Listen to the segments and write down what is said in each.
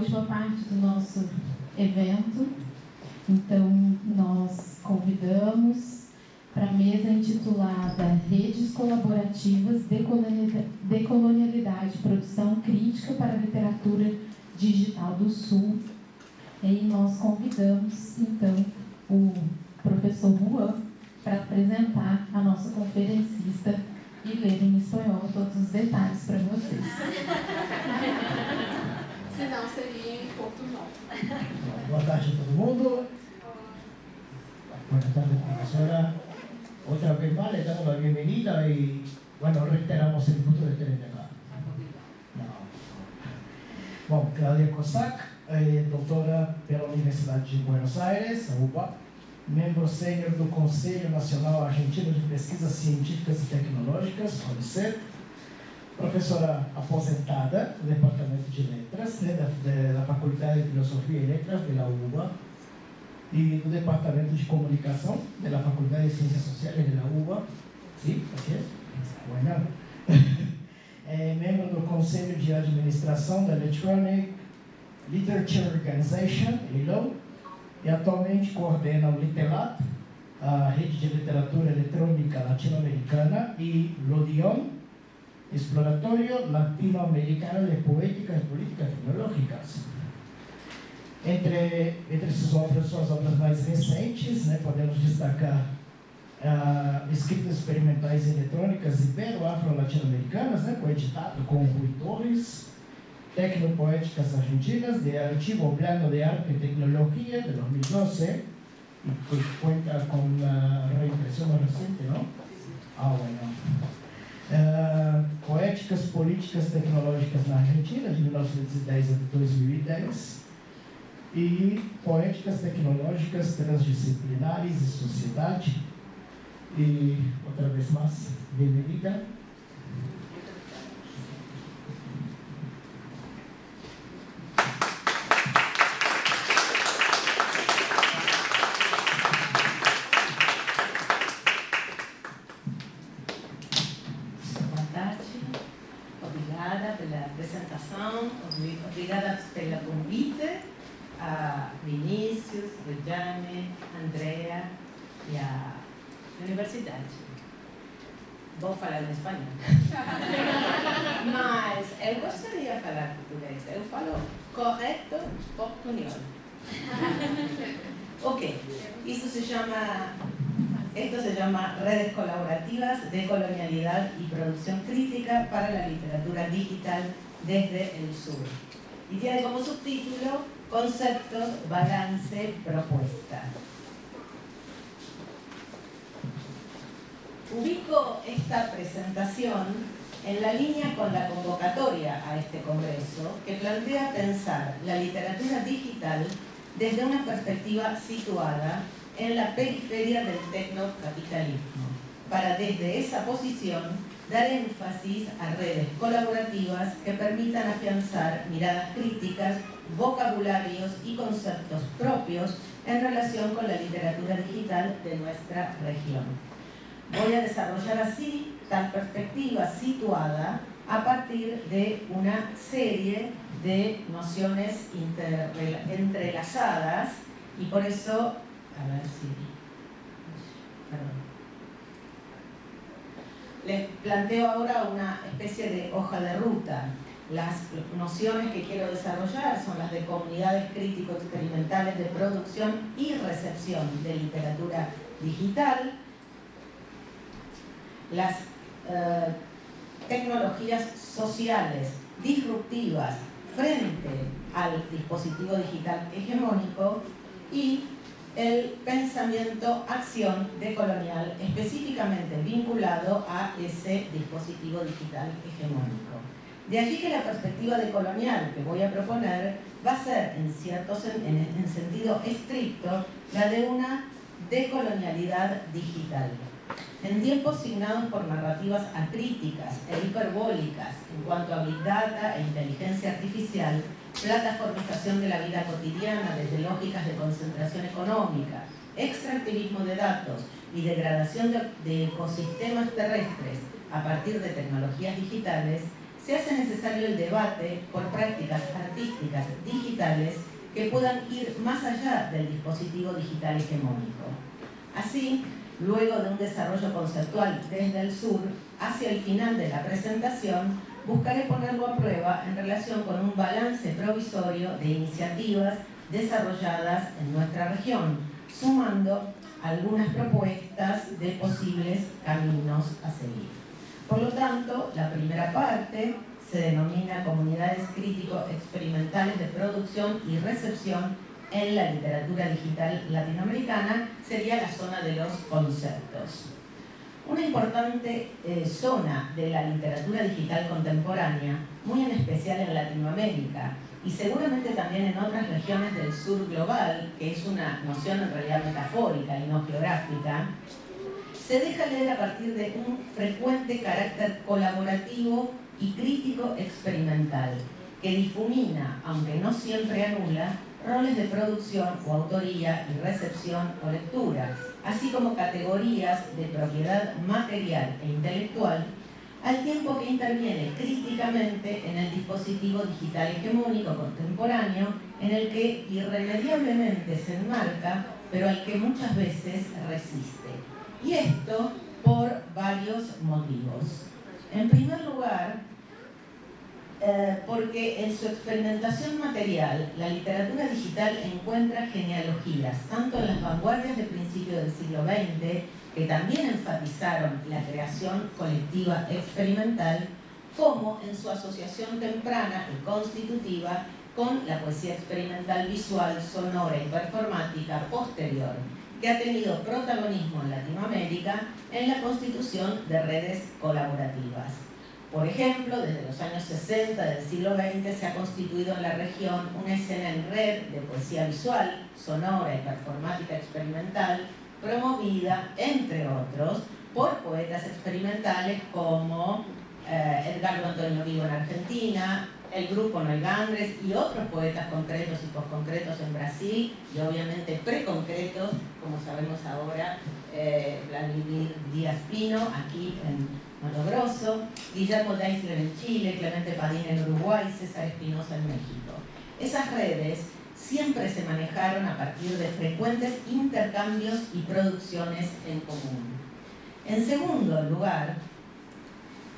última parte do nosso evento. Então, nós convidamos para a mesa intitulada Redes Colaborativas, Decolonialidade, Produção Crítica para a Literatura Digital do Sul. E nós convidamos, então, o professor Juan para apresentar a nossa conferencista e ler em espanhol todos os detalhes para vocês. Senão seria em português. Boa tarde a todo mundo. Buenas tardes, profesora. Otra vez más le damos la bienvenida y, bueno, reiteramos el gusto de tenerla acá. No. Bom, Cláudia Cossack, doutora pela Universidade de Buenos Aires, a UBA, membro sênior do Conselho Nacional Argentino de Pesquisas Científicas e Tecnológicas, CONICET, professora aposentada do Departamento de Letras, da Faculdade de Filosofia e Letras da UBA e do Departamento de Comunicação da Faculdade de Ciências Sociais da UBA. Sim, assim é? Bueno. É membro do Conselho de Administração da Electronic Literature Organization, ELO, e atualmente coordena o LITELAT, a Rede de Literatura Eletrônica Latino-Americana, e LODION, Exploratório Latino-Americano de Poética e Políticas Tecnológicas. Entre suas obras mais recentes, podemos destacar Escritas Experimentais Eletrônicas Ibero-Afro-Latino-Americanas, coeditado com Rui Torres, Tecnopoéticas Argentinas, de Archivo Plano de Arte y Tecnología, de 2012, y que cuenta con una reimpresión más reciente, ¿no? Ah, bueno. Poéticas Políticas Tecnológicas na Argentina, de 1910 a 2010, e Poéticas Tecnológicas Transdisciplinares e Sociedade. E, outra vez mais, bem-vinda. Obrigada pelo convite a Vinícius, Rejane, Andrea e a universidade. Vou falar em espanhol. Mas eu gostaria de falar português. Eu falo correto portunhol. Ok, esto se llama Redes Colaborativas de Colonialidad y Producción Crítica para la Literatura Digital desde el Sur. Y tiene como subtítulo Conceptos, Balance, Propuesta. Ubico esta presentación en la línea con la convocatoria a este congreso que plantea pensar la literatura digital desde una perspectiva situada en la periferia del tecnocapitalismo, para desde esa posición dar énfasis a redes colaborativas que permitan afianzar miradas críticas, vocabularios y conceptos propios en relación con la literatura digital de nuestra región. Voy a desarrollar así tal perspectiva situada a partir de una serie de nociones entrelazadas y por eso, a ver si... Perdón. Les planteo ahora una especie de hoja de ruta. Las nociones que quiero desarrollar son las de comunidades crítico-experimentales de producción y recepción de literatura digital, las tecnologías sociales disruptivas frente al dispositivo digital hegemónico y el pensamiento-acción decolonial específicamente vinculado a ese dispositivo digital hegemónico. De allí que la perspectiva decolonial que voy a proponer va a ser, en sentido estricto, la de una decolonialidad digital. En tiempos signados por narrativas acríticas e hiperbólicas en cuanto a Big Data e inteligencia artificial, plataformización de la vida cotidiana desde lógicas de concentración económica, extractivismo de datos y degradación de ecosistemas terrestres a partir de tecnologías digitales, se hace necesario el debate por prácticas artísticas digitales que puedan ir más allá del dispositivo digital hegemónico. Así, luego de un desarrollo conceptual desde el sur, hacia el final de la presentación, buscaré ponerlo a prueba en relación con un balance provisorio de iniciativas desarrolladas en nuestra región, sumando algunas propuestas de posibles caminos a seguir. Por lo tanto, la primera parte se denomina Comunidades Crítico-Experimentales de Producción y Recepción en la Literatura Digital Latinoamericana, sería la zona de los conceptos. Una importante zona de la literatura digital contemporánea, muy en especial en Latinoamérica y seguramente también en otras regiones del sur global, que es una noción en realidad metafórica y no geográfica, se deja leer a partir de un frecuente carácter colaborativo y crítico experimental, que difumina, aunque no siempre anula, roles de producción o autoría y recepción o lectura, así como categorías de propiedad material e intelectual, al tiempo que interviene críticamente en el dispositivo digital hegemónico contemporáneo en el que irremediablemente se enmarca, pero al que muchas veces resiste. Y esto por varios motivos. En primer lugar, porque en su experimentación material, la literatura digital encuentra genealogías, tanto en las vanguardias de principios del siglo XX, que también enfatizaron la creación colectiva experimental, como en su asociación temprana y constitutiva con la poesía experimental visual, sonora y performática posterior, que ha tenido protagonismo en Latinoamérica en la constitución de redes colaborativas. Por ejemplo, desde los años 60 del siglo XX se ha constituido en la región una escena en red de poesía visual, sonora y performática experimental, promovida, entre otros, por poetas experimentales como Edgardo Antonio Vigo en Argentina, el grupo Noigandres y otros poetas concretos y posconcretos en Brasil, y obviamente preconcretos, como sabemos ahora, Vladimir Díaz Pino, aquí en Mato Grosso, Guillermo Deisler en Chile, Clemente Padín en Uruguay, César Espinosa en México. Esas redes siempre se manejaron a partir de frecuentes intercambios y producciones en común. En segundo lugar,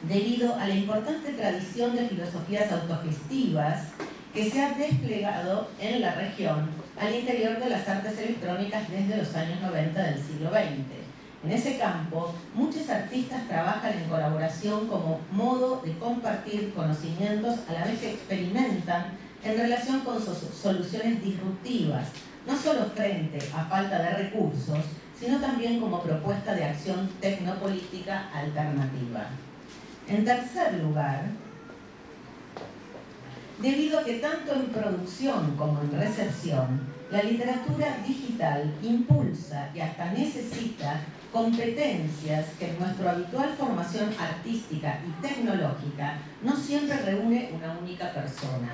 debido a la importante tradición de filosofías autogestivas que se ha desplegado en la región al interior de las artes electrónicas desde los años 90 del siglo XX. En ese campo, muchos artistas trabajan en colaboración como modo de compartir conocimientos a la vez que experimentan en relación con soluciones disruptivas, no solo frente a falta de recursos, sino también como propuesta de acción tecnopolítica alternativa. En tercer lugar, debido a que tanto en producción como en recepción, la literatura digital impulsa y hasta necesita competencias que en nuestra habitual formación artística y tecnológica no siempre reúne una única persona,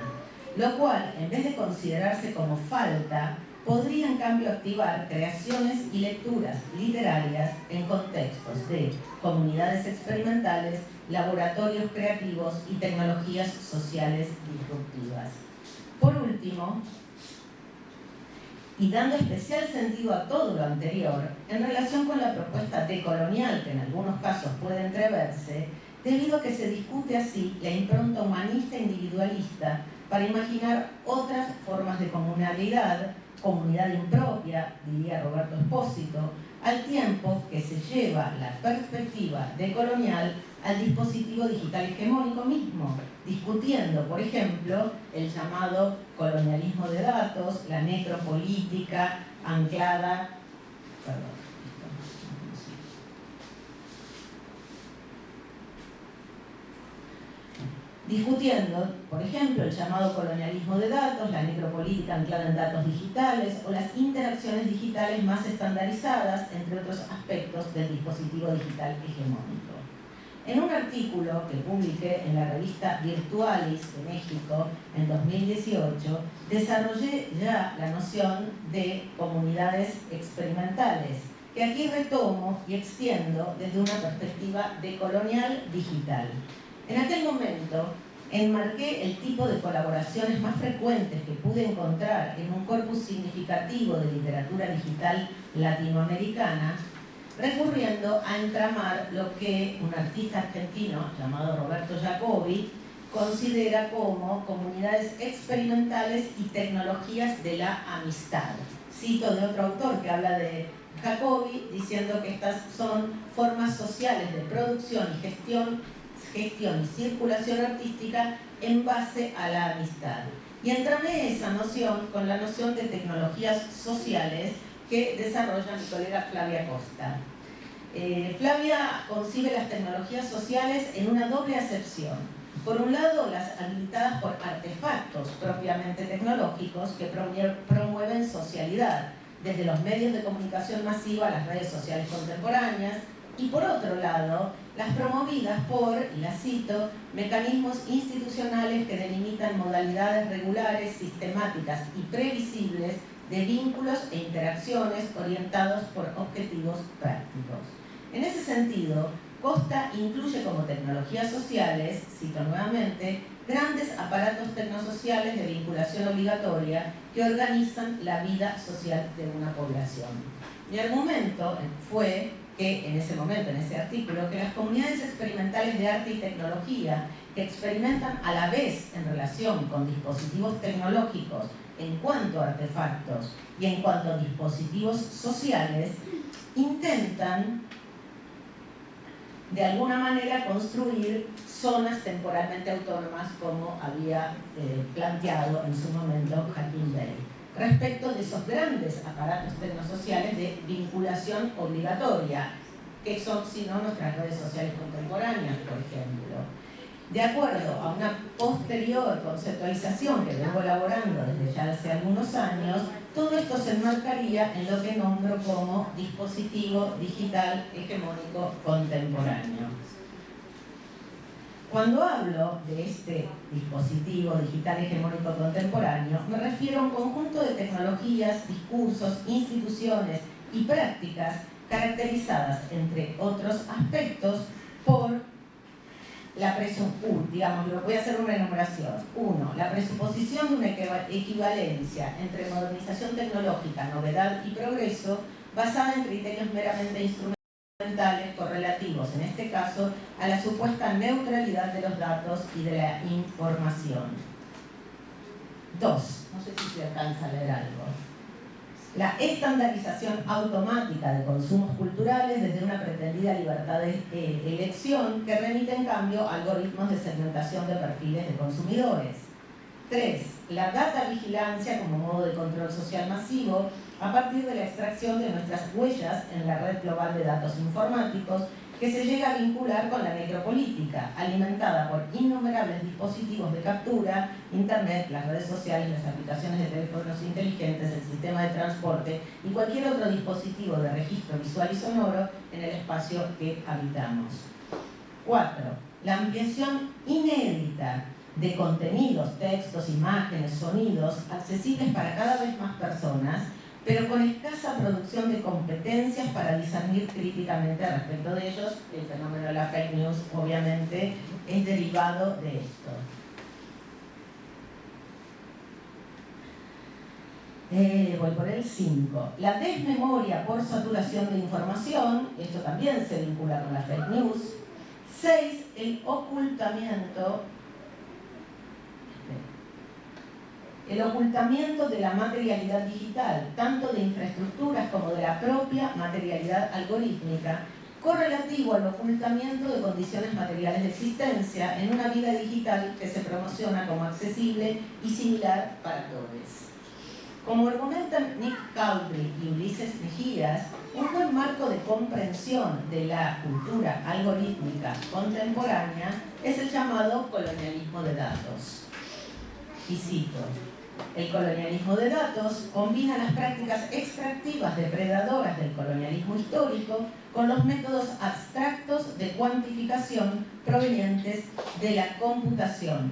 lo cual, en vez de considerarse como falta, podría en cambio activar creaciones y lecturas literarias en contextos de comunidades experimentales, laboratorios creativos y tecnologías sociales disruptivas. Por último, y dando especial sentido a todo lo anterior, en relación con la propuesta decolonial que en algunos casos puede entreverse, debido a que se discute así la impronta humanista individualista para imaginar otras formas de comunalidad, comunidad impropia, diría Roberto Espósito, al tiempo que se lleva la perspectiva decolonial al dispositivo digital hegemónico mismo, discutiendo, por ejemplo, el llamado colonialismo de datos, la necropolítica anclada, discutiendo, por ejemplo, el llamado colonialismo de datos, la necropolítica anclada en datos digitales o las interacciones digitales más estandarizadas, entre otros aspectos del dispositivo digital hegemónico. En un artículo que publiqué en la revista Virtualis de México en 2018, desarrollé ya la noción de comunidades experimentales, que aquí retomo y extiendo desde una perspectiva decolonial digital. En aquel momento enmarqué el tipo de colaboraciones más frecuentes que pude encontrar en un corpus significativo de literatura digital latinoamericana, recurriendo a entramar lo que un artista argentino llamado Roberto Jacobi considera como comunidades experimentales y tecnologías de la amistad. Cito de otro autor que habla de Jacobi diciendo que estas son formas sociales de producción y gestión y circulación artística en base a la amistad. Y entramé esa noción con la noción de tecnologías sociales que desarrolla mi colega Flavia Costa. Flavia concibe las tecnologías sociales en una doble acepción. Por un lado, las habilitadas por artefactos propiamente tecnológicos que promueven socialidad, desde los medios de comunicación masiva a las redes sociales contemporáneas, y por otro lado, las promovidas por, y la cito, mecanismos institucionales que delimitan modalidades regulares, sistemáticas y previsibles de vínculos e interacciones orientados por objetivos prácticos. En ese sentido, Costa incluye como tecnologías sociales, cito nuevamente, grandes aparatos tecnosociales de vinculación obligatoria que organizan la vida social de una población. Mi argumento fue que en ese momento, en ese artículo, que las comunidades experimentales de arte y tecnología que experimentan a la vez en relación con dispositivos tecnológicos en cuanto a artefactos y en cuanto a dispositivos sociales, intentan de alguna manera construir zonas temporalmente autónomas como había planteado en su momento Hakim Bey, respecto de esos grandes aparatos tecnosociales de vinculación obligatoria, que son, si no, nuestras redes sociales contemporáneas, por ejemplo. De acuerdo a una posterior conceptualización que vengo elaborando desde ya hace algunos años, todo esto se enmarcaría en lo que nombro como dispositivo digital hegemónico contemporáneo. Cuando hablo de este dispositivo digital hegemónico contemporáneo, me refiero a un conjunto de tecnologías, discursos, instituciones y prácticas caracterizadas, entre otros aspectos, por la voy a hacer una enumeración. 1. La presuposición de una equivalencia entre modernización tecnológica, novedad y progreso, basada en criterios meramente instrumentales correlativos, en este caso, a la supuesta neutralidad de los datos y de la información. 2. No sé si se alcanza a leer algo. La estandarización automática de consumos culturales desde una pretendida libertad de elección que remite en cambio a algoritmos de segmentación de perfiles de consumidores. 3. La data vigilancia como modo de control social masivo a partir de la extracción de nuestras huellas en la red global de datos informáticos que se llega a vincular con la necropolítica, alimentada por innumerables dispositivos de captura, internet, las redes sociales, las aplicaciones de teléfonos inteligentes, el sistema de transporte y cualquier otro dispositivo de registro visual y sonoro en el espacio que habitamos. 4. La ampliación inédita de contenidos, textos, imágenes, sonidos, accesibles para cada vez más personas, pero con escasa producción de competencias para discernir críticamente respecto de ellos. El fenómeno de la fake news, obviamente, es derivado de esto. Voy por el 5. La desmemoria por saturación de información, esto también se vincula con la fake news. 6. El ocultamiento de la materialidad digital, tanto de infraestructuras como de la propia materialidad algorítmica, correlativo al ocultamiento de condiciones materiales de existencia en una vida digital que se promociona como accesible y similar para todos. Como argumentan Nick Cowdery y Ulises Mejías, un buen marco de comprensión de la cultura algorítmica contemporánea es el llamado colonialismo de datos. Y cito: el colonialismo de datos combina las prácticas extractivas depredadoras del colonialismo histórico con los métodos abstractos de cuantificación provenientes de la computación.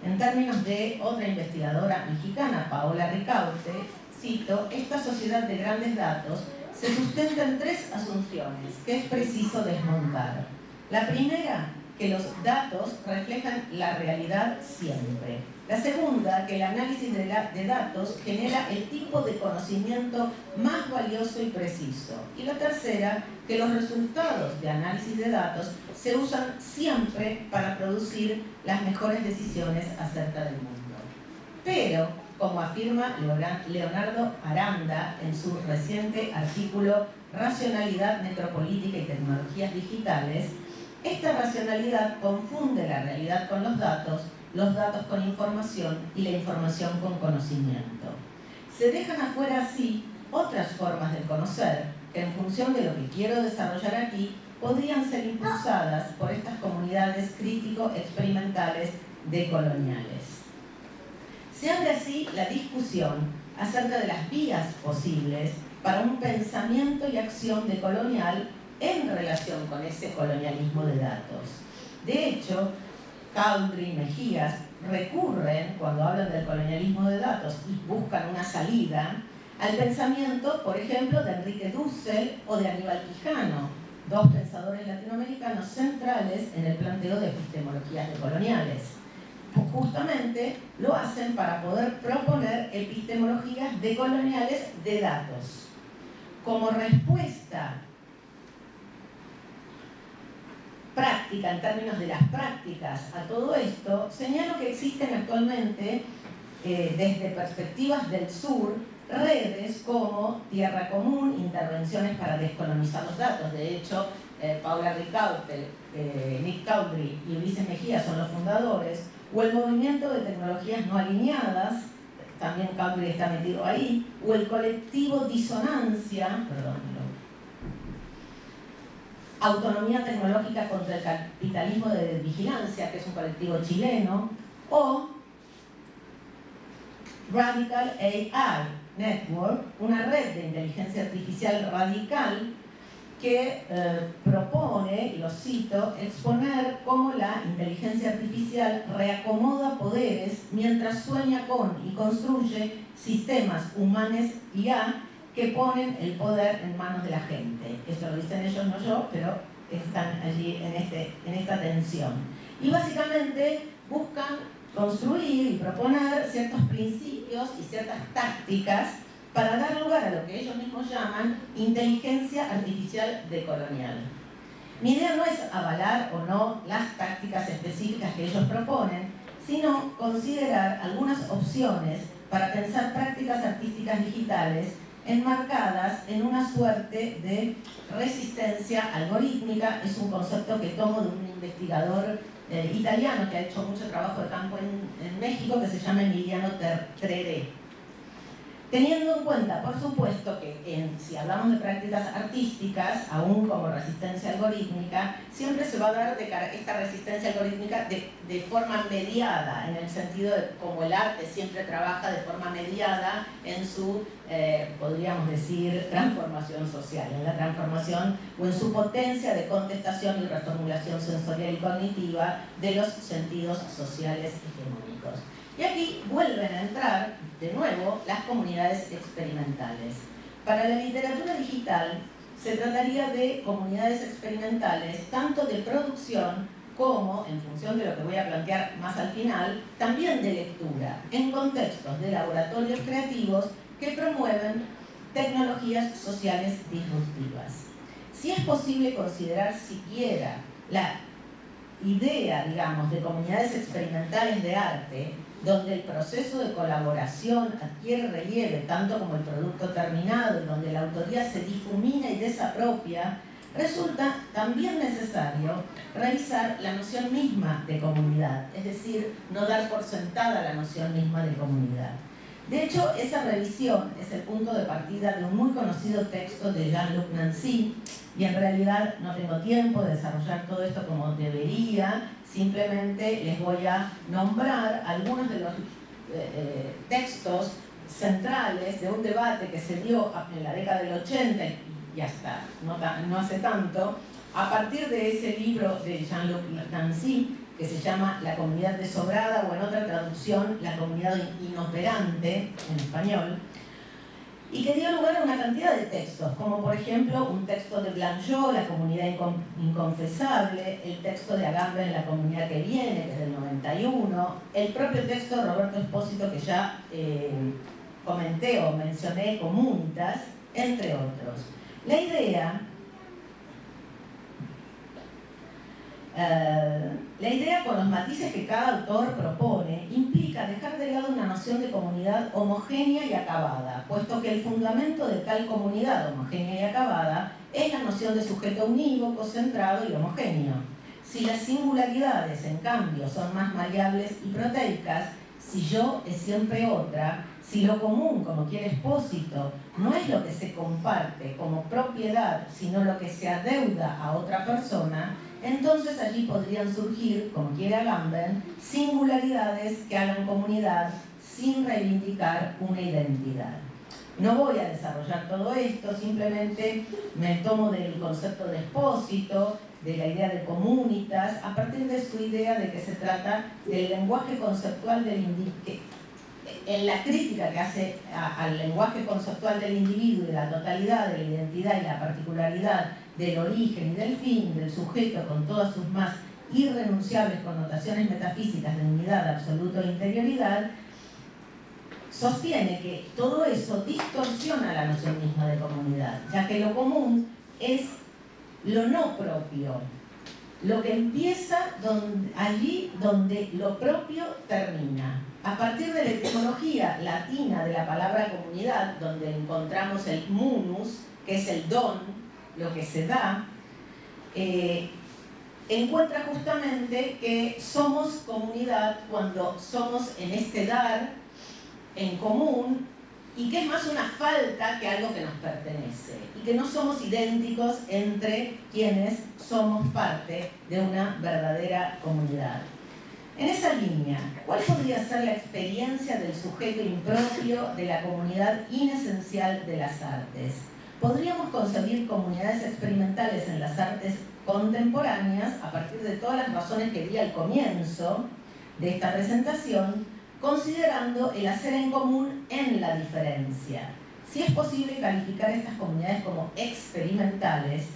En términos de otra investigadora mexicana, Paola Ricaurte, cito: esta sociedad de grandes datos se sustenta en 3 asunciones que es preciso desmontar. La primera, que los datos reflejan la realidad siempre. La segunda, que el análisis de datos genera el tipo de conocimiento más valioso y preciso. Y la tercera, que los resultados de análisis de datos se usan siempre para producir las mejores decisiones acerca del mundo. Pero, como afirma Leonardo Aranda en su reciente artículo Racionalidad Metropolítica y Tecnologías Digitales, esta racionalidad confunde la realidad con los datos con información y la información con conocimiento. Se dejan afuera así otras formas de conocer que en función de lo que quiero desarrollar aquí podrían ser impulsadas por estas comunidades crítico-experimentales decoloniales. Se abre así la discusión acerca de las vías posibles para un pensamiento y acción decolonial en relación con ese colonialismo de datos. De hecho, Couldry y Mejías recurren, cuando hablan del colonialismo de datos y buscan una salida, al pensamiento, por ejemplo, de Enrique Dussel o de Aníbal Quijano, dos pensadores latinoamericanos centrales en el planteo de epistemologías decoloniales. Justamente lo hacen para poder proponer epistemologías decoloniales de datos. Como respuesta práctica, en términos de las prácticas a todo esto, señalo que existen actualmente, desde perspectivas del sur, redes como Tierra Común, Intervenciones para Descolonizar los Datos. De hecho, Paula Ricaurte, Nick Couldry y Ulises Mejía son los fundadores, o el Movimiento de Tecnologías No Alineadas, también Couldry está metido ahí, o el colectivo Disonancia, Autonomía Tecnológica contra el Capitalismo de Vigilancia, que es un colectivo chileno, o Radical AI Network, una red de inteligencia artificial radical que propone, y lo cito, exponer cómo la inteligencia artificial reacomoda poderes mientras sueña con y construye sistemas humanos IA que ponen el poder en manos de la gente. Esto lo dicen ellos, no yo, pero están allí en esta tensión. Y básicamente buscan construir y proponer ciertos principios y ciertas tácticas para dar lugar a lo que ellos mismos llaman inteligencia artificial decolonial. Mi idea no es avalar o no las tácticas específicas que ellos proponen, sino considerar algunas opciones para pensar prácticas artísticas digitales enmarcadas en una suerte de resistencia algorítmica. Es un concepto que tomo de un investigador italiano que ha hecho mucho trabajo de campo en México, que se llama Emiliano Treré. Teniendo en cuenta, por supuesto, que si hablamos de prácticas artísticas, aún como resistencia algorítmica, siempre se va a dar esta resistencia algorítmica de forma mediada, en el sentido de como el arte siempre trabaja de forma mediada en su, podríamos decir, transformación social, en la transformación o en su potencia de contestación y reformulación sensorial y cognitiva de los sentidos sociales hegemónicos. Y aquí vuelven a entrar de nuevo las comunidades experimentales. Para la literatura digital se trataría de comunidades experimentales tanto de producción como, en función de lo que voy a plantear más al final, también de lectura, en contextos de laboratorios creativos que promueven tecnologías sociales disruptivas. Si es posible considerar siquiera la idea, digamos, de comunidades experimentales de arte, donde el proceso de colaboración adquiere relieve tanto como el producto terminado y donde la autoría se difumina y desapropia, resulta también necesario revisar la noción misma de comunidad, es decir, no dar por sentada la noción misma de comunidad. De hecho, esa revisión es el punto de partida de un muy conocido texto de Jean-Luc Nancy, y en realidad no tengo tiempo de desarrollar todo esto como debería. Simplemente les voy a nombrar algunos de los textos centrales de un debate que se dio en la década del 80 y hasta no hace tanto, a partir de ese libro de Jean-Luc Nancy, que se llama La comunidad desobrada, o en otra traducción, La comunidad inoperante, en español. y que dio lugar a una cantidad de textos, como por ejemplo un texto de Blanchot, La comunidad inconfesable, el texto de Agamben, La comunidad que viene, que es del 91, el propio texto de Roberto Espósito, que ya comenté o mencioné, Comunitas, entre otros. La idea, con los matices que cada autor propone, implica dejar de lado una noción de comunidad homogénea y acabada, puesto que el fundamento de tal comunidad homogénea y acabada es la noción de sujeto unívoco, centrado y homogéneo. Si las singularidades, en cambio, son más maleables y proteicas, si yo es siempre otra, si lo común, como quiere Espósito, no es lo que se comparte como propiedad, sino lo que se adeuda a otra persona, entonces allí podrían surgir, como quiere Agamben, singularidades que hagan comunidad sin reivindicar una identidad. No voy a desarrollar todo esto, simplemente me tomo del concepto de Espósito, de la idea de comunitas, a partir de su idea de que se trata del lenguaje conceptual del individuo, en la crítica que hace al lenguaje conceptual del individuo y de la totalidad de la identidad y la particularidad del origen y del fin del sujeto con todas sus más irrenunciables connotaciones metafísicas de unidad, absoluto e interioridad, sostiene que todo eso distorsiona la noción misma de comunidad, ya que lo común es lo no propio, lo que empieza allí donde lo propio termina. A partir de la etimología latina de la palabra comunidad, donde encontramos el munus, que es el don, lo que se da, encuentra justamente que somos comunidad cuando somos en este dar en común, y que es más una falta que algo que nos pertenece, y que no somos idénticos entre quienes somos parte de una verdadera comunidad. En esa línea, ¿cuál podría ser la experiencia del sujeto impropio de la comunidad inesencial de las artes? Podríamos concebir comunidades experimentales en las artes contemporáneas a partir de todas las razones que di al comienzo de esta presentación, considerando el hacer en común en la diferencia. Si es posible calificar estas comunidades como experimentales,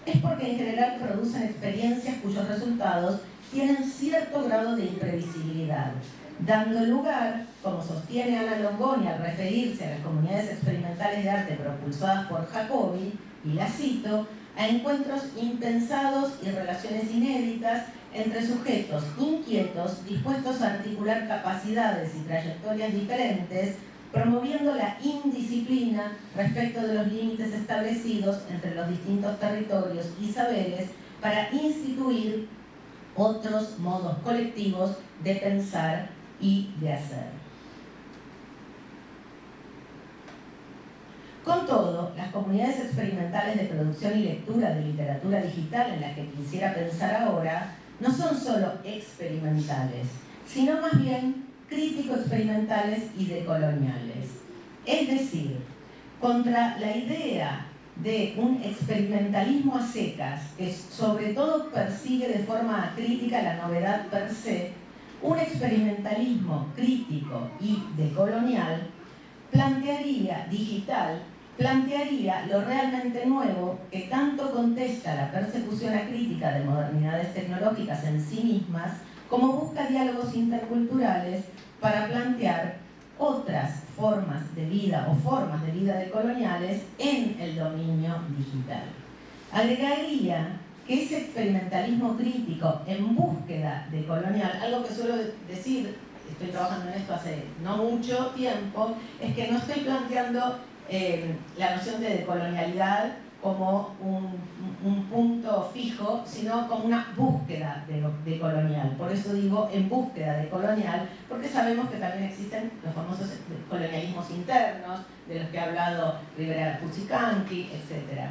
es porque en general producen experiencias cuyos resultados tienen cierto grado de imprevisibilidad, dando lugar, como sostiene Ana Longoni al referirse a las comunidades experimentales de arte propulsadas por Jacobi, y la cito, a encuentros impensados y relaciones inéditas entre sujetos inquietos dispuestos a articular capacidades y trayectorias diferentes, promoviendo la indisciplina respecto de los límites establecidos entre los distintos territorios y saberes para instituir otros modos colectivos de pensar y de hacer. Con todo, las comunidades experimentales de producción y lectura de literatura digital en las que quisiera pensar ahora no son solo experimentales, sino más bien crítico-experimentales y decoloniales. Es decir, contra la idea de un experimentalismo a secas que sobre todo persigue de forma crítica la novedad per se, un experimentalismo crítico y decolonial plantearía lo realmente nuevo que tanto contesta la persecución acrítica de modernidades tecnológicas en sí mismas, como busca diálogos interculturales para plantear otras formas de vida o formas de vida decoloniales en el dominio digital. Agregaría que ese experimentalismo crítico en búsqueda decolonial, algo que suelo decir, estoy trabajando en esto hace no mucho tiempo, es que no estoy planteando la noción de decolonialidad como un punto fijo, sino como una búsqueda decolonial. Por eso digo en búsqueda decolonial, porque sabemos que también existen los famosos colonialismos internos, de los que ha hablado Rivera Cusicanqui, etc.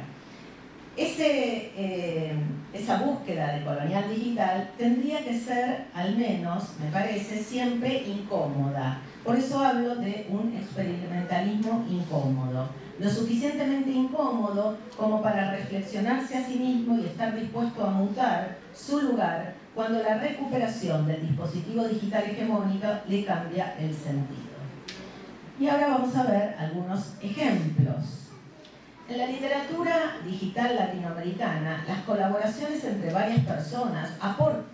Esa búsqueda decolonial digital tendría que ser, al menos, me parece, siempre incómoda. Por eso hablo de un experimentalismo incómodo. Lo suficientemente incómodo como para reflexionarse a sí mismo y estar dispuesto a mutar su lugar cuando la recuperación del dispositivo digital hegemónico le cambia el sentido. Y ahora vamos a ver algunos ejemplos. En la literatura digital latinoamericana, las colaboraciones entre varias personas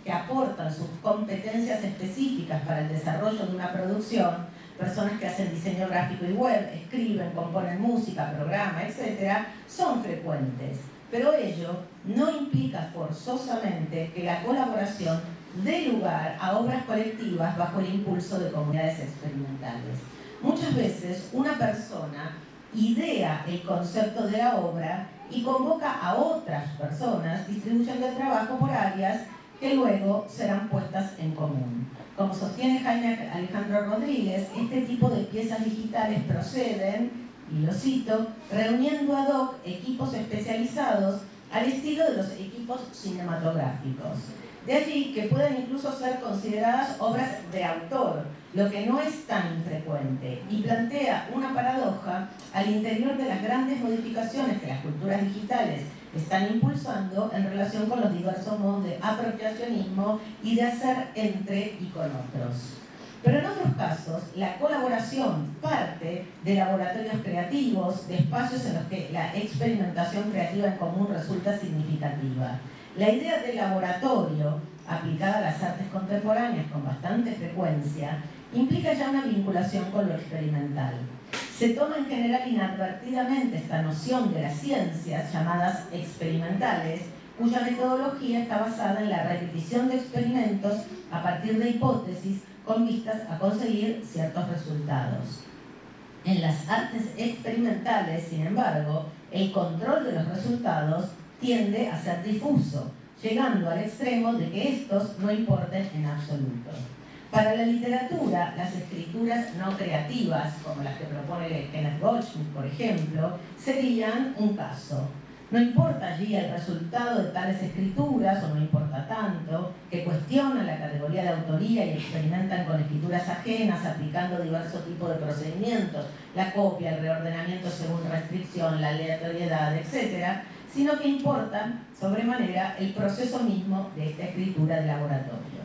que aportan sus competencias específicas para el desarrollo de una producción, personas que hacen diseño gráfico y web, escriben, componen música, programa, etc., son frecuentes. Pero ello no implica forzosamente que la colaboración dé lugar a obras colectivas bajo el impulso de comunidades experimentales. Muchas veces una persona idea el concepto de la obra y convoca a otras personas distribuyendo el trabajo por áreas que luego serán puestas en común. Como sostiene Jaime Alejandro Rodríguez, este tipo de piezas digitales proceden, y lo cito, reuniendo ad hoc equipos especializados al estilo de los equipos cinematográficos. De allí que pueden incluso ser consideradas obras de autor, lo que no es tan infrecuente, y plantea una paradoja al interior de las grandes modificaciones que las culturas digitales están impulsando en relación con los diversos modos de apropiacionismo y de hacer entre y con otros. Pero en otros casos, la colaboración parte de laboratorios creativos, de espacios en los que la experimentación creativa en común resulta significativa. La idea de laboratorio, aplicada a las artes contemporáneas con bastante frecuencia, implica ya una vinculación con lo experimental. Se toma en general inadvertidamente esta noción de las ciencias llamadas experimentales, cuya metodología está basada en la repetición de experimentos a partir de hipótesis con vistas a conseguir ciertos resultados. En las artes experimentales, sin embargo, el control de los resultados tiende a ser difuso, llegando al extremo de que estos no importen en absoluto. Para la literatura, las escrituras no creativas, como las que propone Kenneth Goldschmidt, por ejemplo, serían un caso. No importa allí el resultado de tales escrituras, o no importa tanto, que cuestionan la categoría de autoría y experimentan con escrituras ajenas, aplicando diversos tipos de procedimientos, la copia, el reordenamiento según restricción, la aleatoriedad, etc., sino que importa sobremanera el proceso mismo de esta escritura de laboratorio.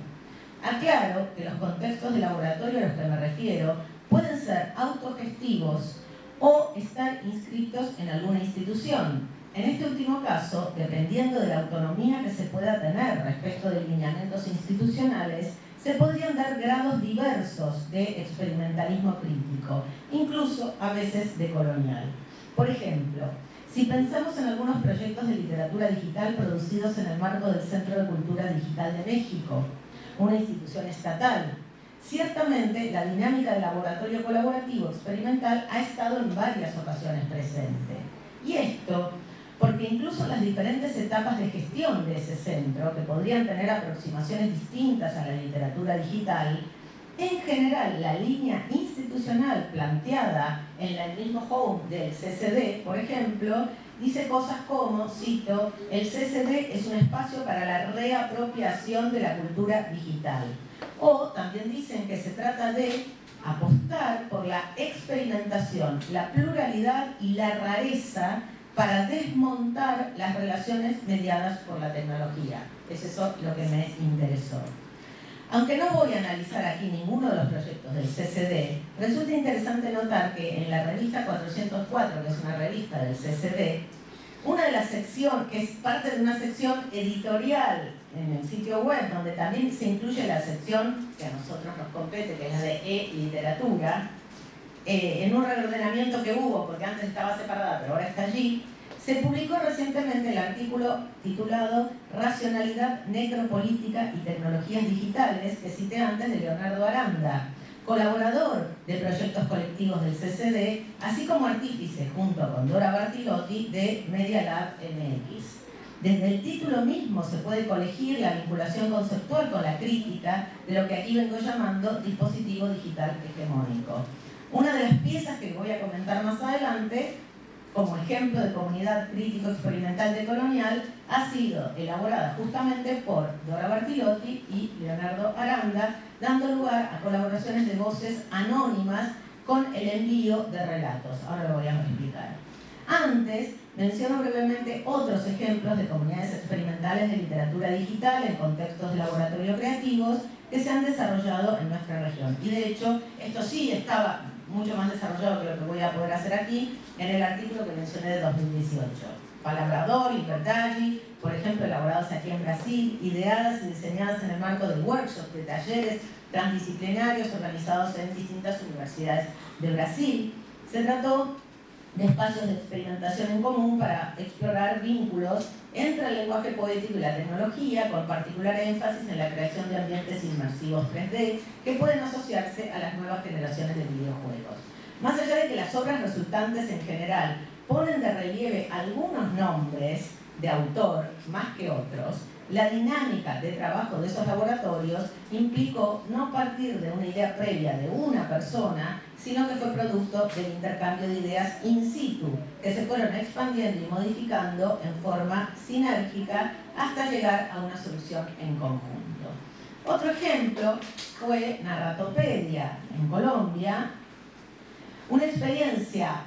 Aclaro que los contextos de laboratorio a los que me refiero pueden ser autogestivos o estar inscritos en alguna institución. En este último caso, dependiendo de la autonomía que se pueda tener respecto de lineamientos institucionales, se podrían dar grados diversos de experimentalismo crítico, incluso a veces de colonial. Por ejemplo, si pensamos en algunos proyectos de literatura digital producidos en el marco del Centro de Cultura Digital de México, una institución estatal, ciertamente la dinámica del laboratorio colaborativo experimental ha estado en varias ocasiones presente. Y esto porque incluso las diferentes etapas de gestión de ese centro, que podrían tener aproximaciones distintas a la literatura digital, en general la línea institucional planteada en el mismo home del CCD, por ejemplo, dice cosas como, cito, el CCD es un espacio para la reapropiación de la cultura digital. O también dicen que se trata de apostar por la experimentación, la pluralidad y la rareza para desmontar las relaciones mediadas por la tecnología. Es eso lo que me interesó. Aunque no voy a analizar aquí ninguno de los proyectos del CCD, resulta interesante notar que en la revista 404, que es una revista del CCD, una de las secciones, que es parte de una sección editorial en el sitio web, donde también se incluye la sección que a nosotros nos compete, que es la de e-literatura, en un reordenamiento que hubo, porque antes estaba separada, pero ahora está allí, se publicó recientemente el artículo titulado Racionalidad, Necropolítica y Tecnologías Digitales, que cité antes, de Leonardo Aranda, colaborador de proyectos colectivos del CCD, así como artífice, junto con Dora Bartilotti, de Media Lab MX. Desde el título mismo se puede colegir la vinculación conceptual con la crítica de lo que aquí vengo llamando dispositivo digital hegemónico. Una de las piezas que voy a comentar más adelante, como ejemplo de comunidad crítico-experimental decolonial, ha sido elaborada justamente por Dora Bartilotti y Leonardo Aranda, dando lugar a colaboraciones de voces anónimas con el envío de relatos. Ahora lo voy a explicar. Antes, menciono brevemente otros ejemplos de comunidades experimentales de literatura digital en contextos de laboratorio creativos que se han desarrollado en nuestra región. Y de hecho, esto sí estaba mucho más desarrollado que lo que voy a poder hacer aquí en el artículo que mencioné de 2018. Palabrador, Liberdade, por ejemplo, elaborados aquí en Brasil, ideadas y diseñadas en el marco de workshops, de talleres transdisciplinarios organizados en distintas universidades de Brasil. Se trató de espacios de experimentación en común para explorar vínculos entre el lenguaje poético y la tecnología, con particular énfasis en la creación de ambientes inmersivos 3D que pueden asociarse a las nuevas generaciones de videojuegos. Más allá de que las obras resultantes en general ponen de relieve algunos nombres de autor más que otros, la dinámica de trabajo de esos laboratorios implicó no partir de una idea previa de una persona, sino que fue producto del intercambio de ideas in situ, que se fueron expandiendo y modificando en forma sinérgica hasta llegar a una solución en conjunto. Otro ejemplo fue Narratopedia, en Colombia, una experiencia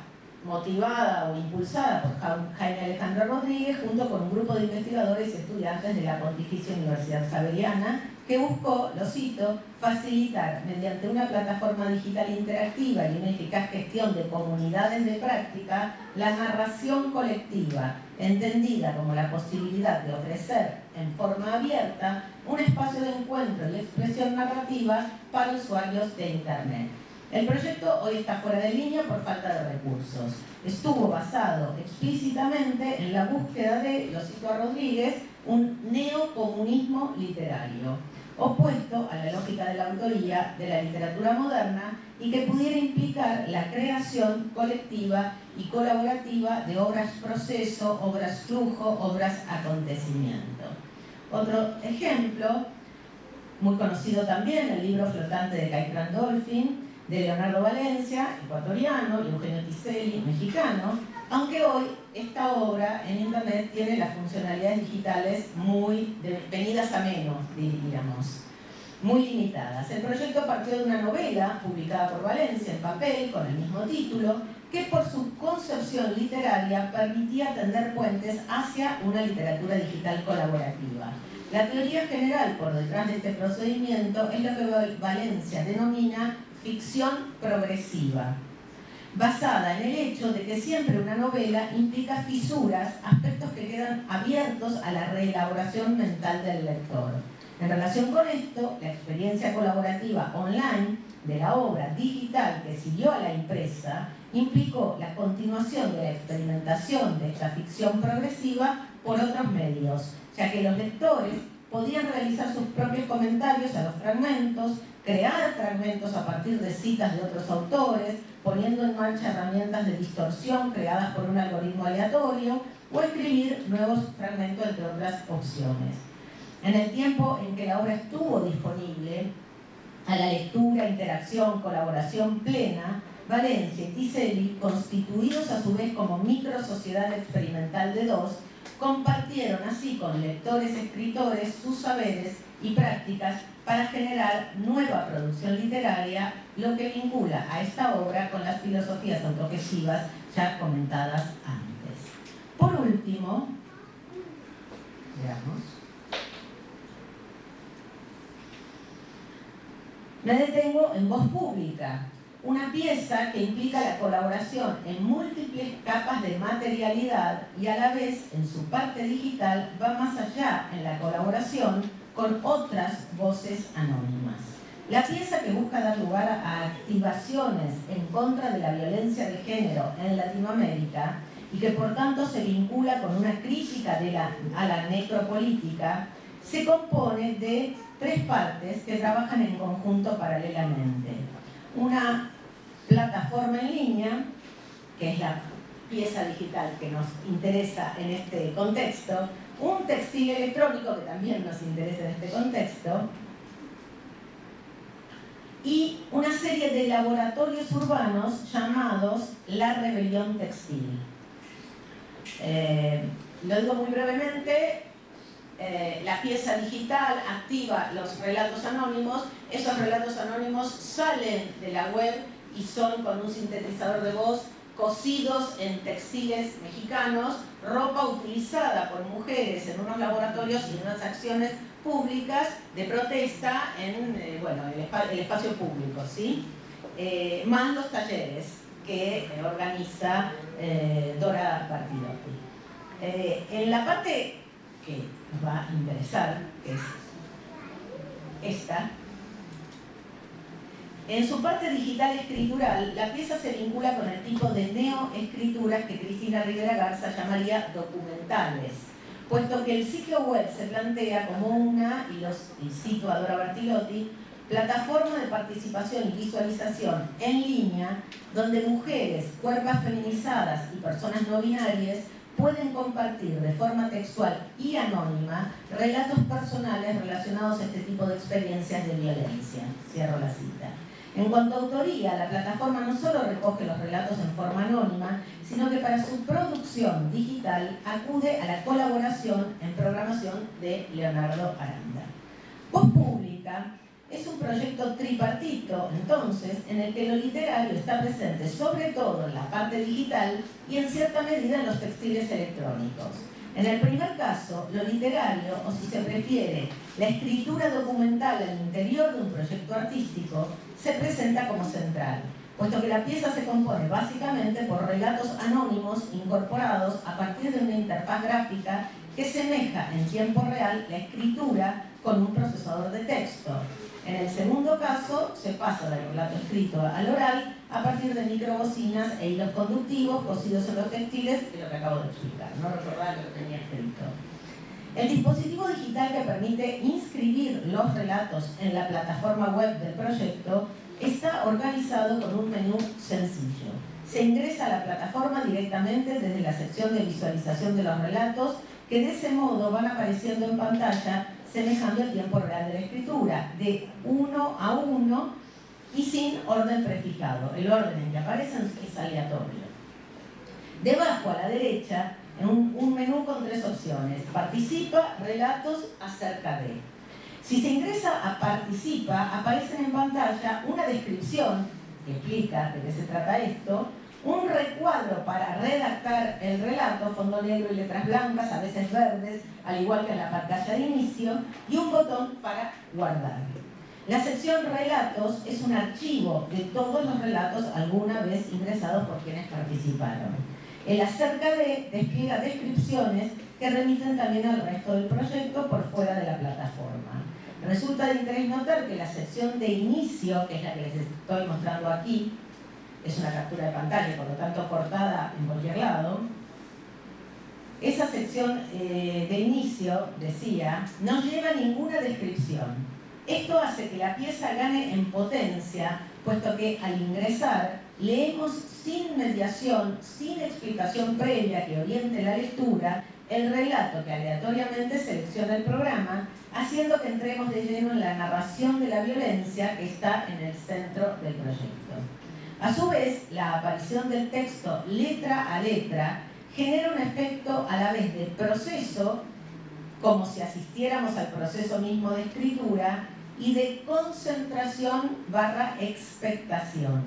motivada o impulsada por Jaime Alejandro Rodríguez junto con un grupo de investigadores y estudiantes de la Pontificia Universidad Javeriana que buscó, lo cito, facilitar mediante una plataforma digital interactiva y una eficaz gestión de comunidades de práctica la narración colectiva, entendida como la posibilidad de ofrecer en forma abierta un espacio de encuentro y expresión narrativa para usuarios de Internet. El proyecto hoy está fuera de línea por falta de recursos. Estuvo basado explícitamente en la búsqueda de, lo cito a Rodríguez, un neocomunismo literario, opuesto a la lógica de la autoría de la literatura moderna y que pudiera implicar la creación colectiva y colaborativa de obras proceso, obras flujo, obras acontecimiento. Otro ejemplo, muy conocido también, el libro flotante de Caicrán Dolphin, de Leonardo Valencia, ecuatoriano, y Eugenio Tiselli, mexicano, aunque hoy esta obra en Internet tiene las funcionalidades digitales muy venidas a menos, diríamos, muy limitadas. El proyecto partió de una novela publicada por Valencia en papel con el mismo título, que por su concepción literaria permitía tender puentes hacia una literatura digital colaborativa. La teoría general por detrás de este procedimiento es lo que Valencia denomina ficción progresiva, basada en el hecho de que siempre una novela implica fisuras, aspectos que quedan abiertos a la reelaboración mental del lector. En relación con esto, la experiencia colaborativa online de la obra digital que siguió a la impresa implicó la continuación de la experimentación de esta ficción progresiva por otros medios, ya que los lectores podían realizar sus propios comentarios a los fragmentos, crear fragmentos a partir de citas de otros autores, poniendo en marcha herramientas de distorsión creadas por un algoritmo aleatorio, o escribir nuevos fragmentos, entre otras opciones. En el tiempo en que la obra estuvo disponible a la lectura, interacción, colaboración plena, Valencia y Tiselli, constituidos a su vez como micro sociedad experimental de dos, compartieron así con lectores-escritores sus saberes y prácticas para generar nueva producción literaria, lo que vincula a esta obra con las filosofías autogestivas ya comentadas antes. Por último, veamos. Me detengo en Voz Pública, una pieza que implica la colaboración en múltiples capas de materialidad y a la vez, en su parte digital, va más allá en la colaboración con otras voces anónimas. La pieza que busca dar lugar a activaciones en contra de la violencia de género en Latinoamérica y que por tanto se vincula con una crítica a la necropolítica, se compone de tres partes que trabajan en conjunto paralelamente. Una plataforma en línea, que es la pieza digital que nos interesa en este contexto, un textil electrónico que también nos interesa en este contexto, y una serie de laboratorios urbanos llamados La Rebelión Textil. Lo digo muy brevemente. La pieza digital activa los relatos anónimos. Esos relatos anónimos salen de la web y son con un sintetizador de voz cosidos en textiles mexicanos, ropa utilizada por mujeres en unos laboratorios y en unas acciones públicas de protesta en el espacio público, ¿sí? más los talleres que organiza Dora Bartirotti. En la parte que nos va a interesar, que es esta, en su parte digital escritural, la pieza se vincula con el tipo de neoescrituras que Cristina Rivera Garza llamaría documentales, puesto que el sitio web se plantea como una, y cito a Dora Bartirotti, plataforma de participación y visualización en línea donde mujeres, cuerpos feminizadas y personas no binarias pueden compartir de forma textual y anónima relatos personales relacionados a este tipo de experiencias de violencia. Cierro la cita. En cuanto a autoría, la plataforma no solo recoge los relatos en forma anónima, sino que para su producción digital acude a la colaboración en programación de Leonardo Aranda. Voz Pública es un proyecto tripartito, entonces, en el que lo literario está presente sobre todo en la parte digital y en cierta medida en los textiles electrónicos. En el primer caso, lo literario, o si se prefiere, la escritura documental al interior de un proyecto artístico, se presenta como central, puesto que la pieza se compone básicamente por relatos anónimos incorporados a partir de una interfaz gráfica que semeja en tiempo real la escritura con un procesador de texto. En el segundo caso, se pasa del relato escrito al oral a partir de microbocinas e hilos conductivos cosidos en los textiles, que es lo que acabo de explicar. No recordaba que lo tenía escrito. El dispositivo digital que permite inscribir los relatos en la plataforma web del proyecto está organizado con un menú sencillo. Se ingresa a la plataforma directamente desde la sección de visualización de los relatos, que de ese modo van apareciendo en pantalla semejando el tiempo real de la escritura, de 1 a 1 y sin orden prefijado. El orden en que aparecen es aleatorio. Debajo a la derecha, en un menú con 3 opciones: participa, relatos, acerca de. Si se ingresa a participa, aparecen en pantalla una descripción que explica de qué se trata esto, un recuadro para redactar el relato, fondo negro y letras blancas, a veces verdes, al igual que en la pantalla de inicio, y un botón para guardar. La sección relatos es un archivo de todos los relatos alguna vez ingresados por quienes participaron. El acerca de despliega descripciones que remiten también al resto del proyecto por fuera de la plataforma. Resulta de interés notar que la sección de inicio, que es la que les estoy mostrando aquí, es una captura de pantalla, por lo tanto cortada en cualquier lado. Esa sección de inicio, decía, no lleva ninguna descripción. Esto hace que la pieza gane en potencia, puesto que al ingresar leemos sin mediación, sin explicación previa que oriente la lectura, el relato que aleatoriamente selecciona el programa, haciendo que entremos de lleno en la narración de la violencia que está en el centro del proyecto. A su vez, la aparición del texto letra a letra genera un efecto a la vez de proceso, como si asistiéramos al proceso mismo de escritura, y de concentración / expectación.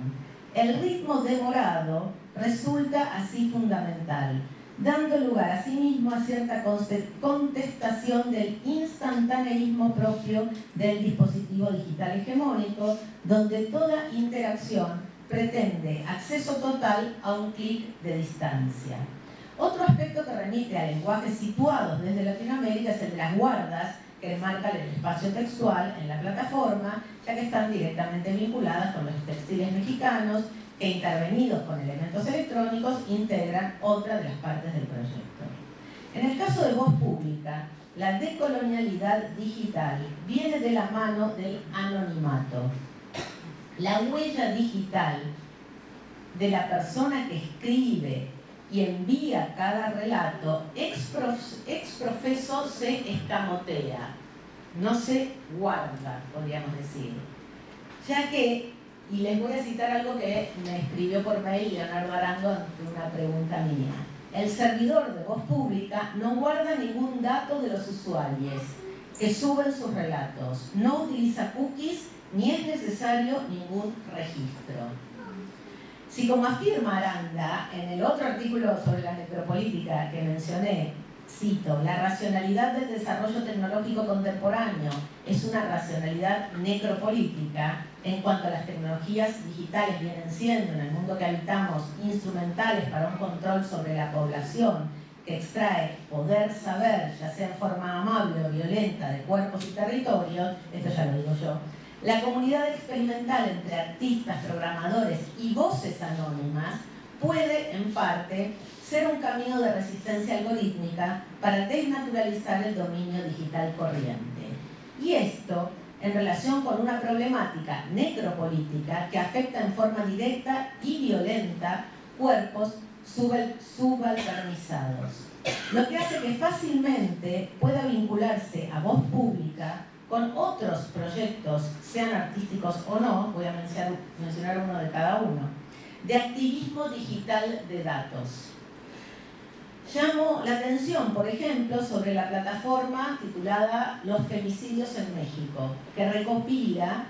El ritmo demorado resulta así fundamental, dando lugar asimismo a cierta contestación del instantaneísmo propio del dispositivo digital hegemónico, donde toda interacción pretende acceso total a un clic de distancia. Otro aspecto que remite a lenguajes situados desde Latinoamérica es el de las guardas que marcan el espacio textual en la plataforma, ya que están directamente vinculadas con los textiles mexicanos que, intervenidos con elementos electrónicos, integran otra de las partes del proyecto. En el caso de Voz Pública, la decolonialidad digital viene de la mano del anonimato. La huella digital de la persona que escribe y envía cada relato ex profeso se escamotea, no se guarda, podríamos decir. Ya que, y les voy a citar algo que me escribió por mail Leonardo Arango ante una pregunta mía: el servidor de Voz Pública no guarda ningún dato de los usuarios que suben sus relatos, no utiliza cookies ni es necesario ningún registro. Si, como afirma Aranda en el otro artículo sobre la necropolítica que mencioné, cito, la racionalidad del desarrollo tecnológico contemporáneo es una racionalidad necropolítica en cuanto a las tecnologías digitales vienen siendo en el mundo que habitamos instrumentales para un control sobre la población que extrae poder saber, ya sea en forma amable o violenta, de cuerpos y territorios, esto ya lo digo yo, la comunidad experimental entre artistas, programadores y voces anónimas puede, en parte, ser un camino de resistencia algorítmica para desnaturalizar el dominio digital corriente. Y esto en relación con una problemática necropolítica que afecta en forma directa y violenta cuerpos subalternizados, lo que hace que fácilmente pueda vincularse a voz pública con otros proyectos, sean artísticos o no, voy a mencionar uno de cada uno, de activismo digital de datos. Llamo la atención, por ejemplo, sobre la plataforma titulada Los Femicidios en México, que recopila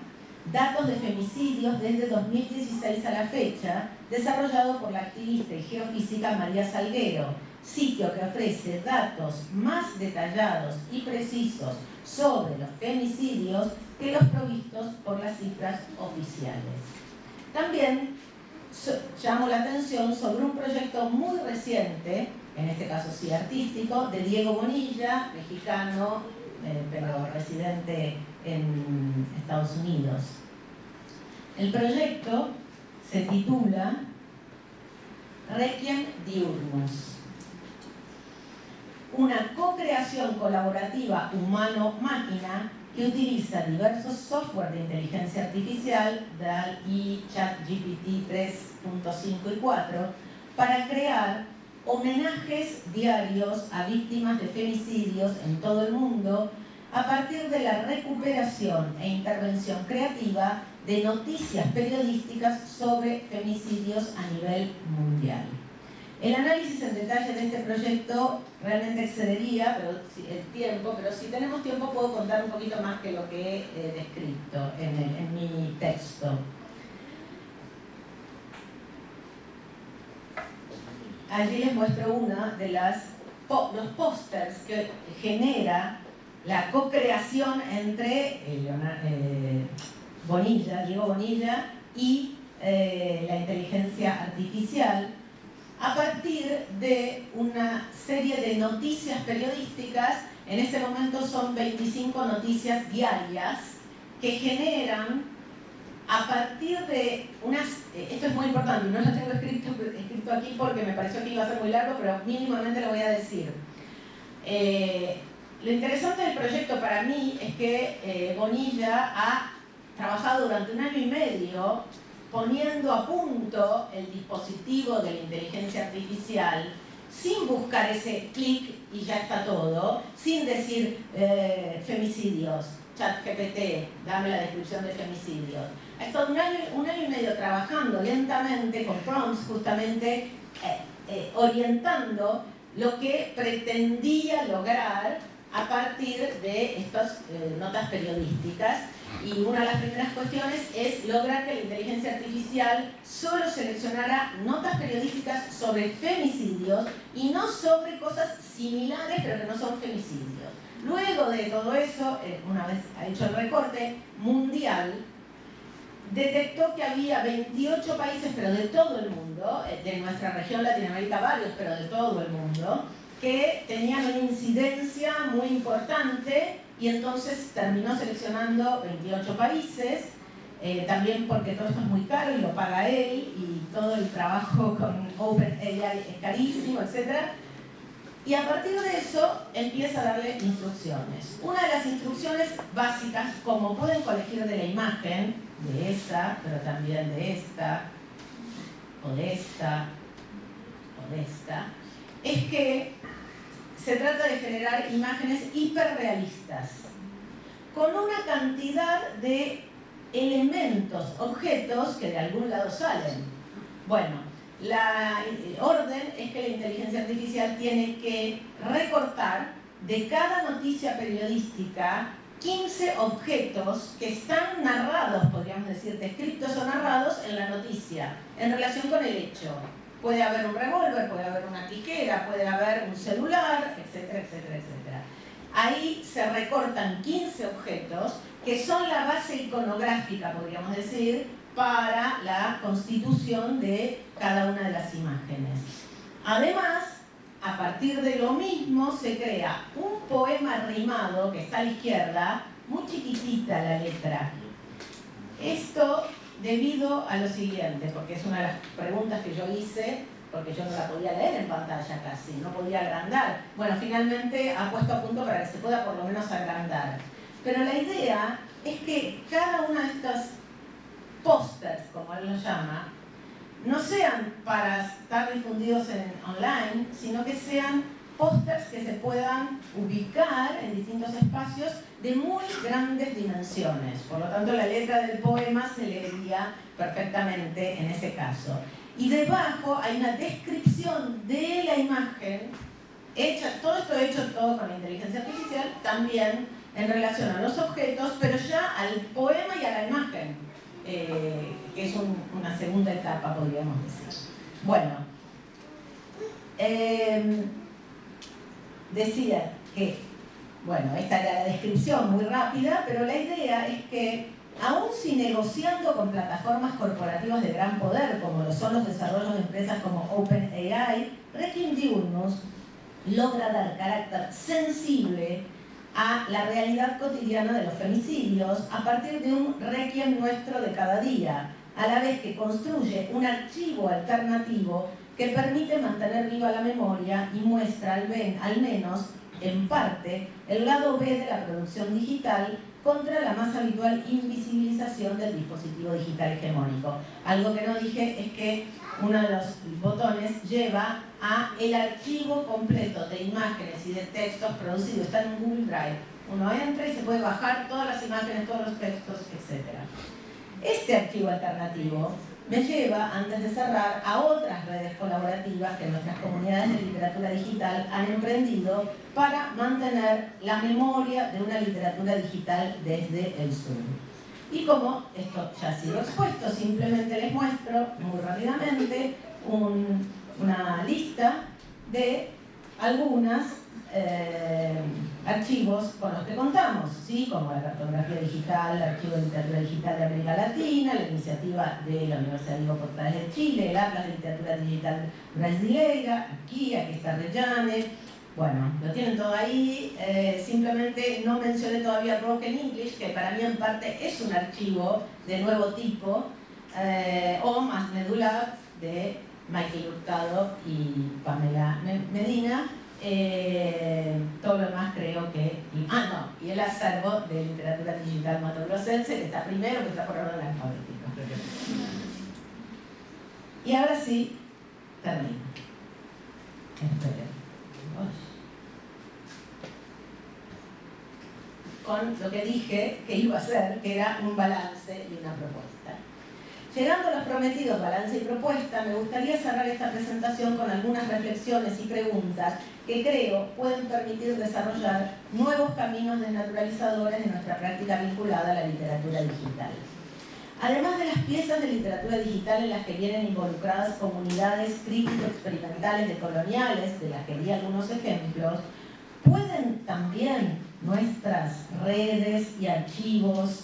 datos de femicidios desde 2016 a la fecha, desarrollado por la activista y geofísica María Salguero, sitio que ofrece datos más detallados y precisos sobre los femicidios que los provistos por las cifras oficiales. También llamo la atención sobre un proyecto muy reciente, en este caso sí artístico, de Diego Bonilla, mexicano, pero residente en Estados Unidos. El proyecto se titula Requiem Diurnus, una co-creación colaborativa humano-máquina que utiliza diversos software de inteligencia artificial, DALL-E, ChatGPT 3.5 y 4, para crear homenajes diarios a víctimas de femicidios en todo el mundo a partir de la recuperación e intervención creativa de noticias periodísticas sobre femicidios a nivel mundial. El análisis en detalle de este proyecto realmente excedería el tiempo, pero si tenemos tiempo puedo contar un poquito más que lo que he descrito en mi texto. Allí les muestro una de los pósters que genera la co-creación entre Diego Bonilla y la inteligencia artificial a partir de una serie de noticias periodísticas. En este momento son 25 noticias diarias que generan a partir de unas... esto es muy importante, no lo tengo escrito aquí porque me pareció que iba a ser muy largo, pero mínimamente lo voy a decir. Lo interesante del proyecto para mí es que Bonilla ha trabajado durante 1 año y medio poniendo a punto el dispositivo de la inteligencia artificial sin buscar ese clic y ya está todo, sin decir femicidios, ChatGPT, dame la descripción de femicidios. Ha estado un año y medio trabajando lentamente con prompts, justamente orientando lo que pretendía lograr a partir de estas notas periodísticas. Y una de las primeras cuestiones es lograr que la inteligencia artificial solo seleccionara notas periodísticas sobre femicidios y no sobre cosas similares pero que no son femicidios. Luego de todo eso, una vez hecho el recorte mundial, detectó que había 28 países, pero de todo el mundo, de nuestra región Latinoamérica varios, pero de todo el mundo, que tenían una incidencia muy importante y entonces terminó seleccionando 28 países, también porque todo esto es muy caro y lo paga él y todo el trabajo con OpenAI es carísimo, etc. Y a partir de eso empieza a darle instrucciones. Una de las instrucciones básicas, como pueden colegir de la imagen, de esta, pero también de esta, o de esta, o de esta, es que se trata de generar imágenes hiperrealistas, con una cantidad de elementos, objetos que de algún lado salen. Bueno, la orden es que la inteligencia artificial tiene que recortar de cada noticia periodística 15 objetos que están narrados, podríamos decir, descritos o narrados en la noticia, en relación con el hecho. puede haber un revólver, puede haber una tijera, puede haber un celular, etcétera, etcétera, etcétera. Ahí se recortan 15 objetos que son la base iconográfica, podríamos decir, para la constitución de cada una de las imágenes. Además, a partir de lo mismo se crea un poema rimado que está a la izquierda, muy chiquitita la letra. Esto debido a lo siguiente, porque es una de las preguntas que yo hice, porque yo no la podía leer en pantalla casi, no podía agrandar. Bueno, finalmente ha puesto a punto para que se pueda por lo menos agrandar. Pero la idea es que cada una de estas pósters, como él los llama, no sean para estar difundidos online, sino que sean pósters que se puedan ubicar en distintos espacios de muy grandes dimensiones. Por lo tanto, la letra del poema se leería perfectamente en ese caso. Y debajo hay una descripción de la imagen, todo esto hecho todo con la inteligencia artificial, también en relación a los objetos, pero ya al poema y a la imagen, que es una segunda etapa, podríamos decir. Bueno, decía que, bueno, esta era la descripción muy rápida, pero la idea es que, aún si negociando con plataformas corporativas de gran poder, como lo son los desarrollos de empresas como OpenAI, Requiem Diurnus logra dar carácter sensible a la realidad cotidiana de los femicidios a partir de un requiem nuestro de cada día, a la vez que construye un archivo alternativo que permite mantener viva la memoria y muestra al menos en parte el lado B de la producción digital contra la más habitual invisibilización del dispositivo digital hegemónico. Algo que no dije es que uno de los botones lleva a el archivo completo de imágenes y de textos producidos, está en Google Drive. Uno entra y se puede bajar todas las imágenes, todos los textos, etc. Este archivo alternativo me lleva, antes de cerrar, a otras redes colaborativas que nuestras comunidades de literatura digital han emprendido para mantener la memoria de una literatura digital desde el sur. Y como esto ya ha sido expuesto, simplemente les muestro muy rápidamente una lista de algunos archivos con los que contamos, ¿sí? Como la cartografía digital, el Archivo de Literatura Digital de América Latina, la iniciativa de la Universidad Diego Portales de Chile, el Atlas de Literatura Digital Brasileira, aquí está Rellane. Bueno, lo tienen todo ahí, simplemente no mencioné todavía Broken English, que para mí en parte es un archivo de nuevo tipo, o Más Medular de Michael Hurtado y Pamela Medina. Todo lo demás creo que... y el acervo de literatura digital matogrossense, que está primero, que está por orden alfabético. Y ahora sí, termino. Esperen. Con lo que dije que iba a hacer, que era un balance y una propuesta. Llegando a los prometidos balance y propuesta, me gustaría cerrar esta presentación con algunas reflexiones y preguntas que creo pueden permitir desarrollar nuevos caminos desnaturalizadores de nuestra práctica vinculada a la literatura digital. Además de las piezas de literatura digital en las que vienen involucradas comunidades crítico-experimentales decoloniales, de las que di algunos ejemplos, ¿pueden también nuestras redes y archivos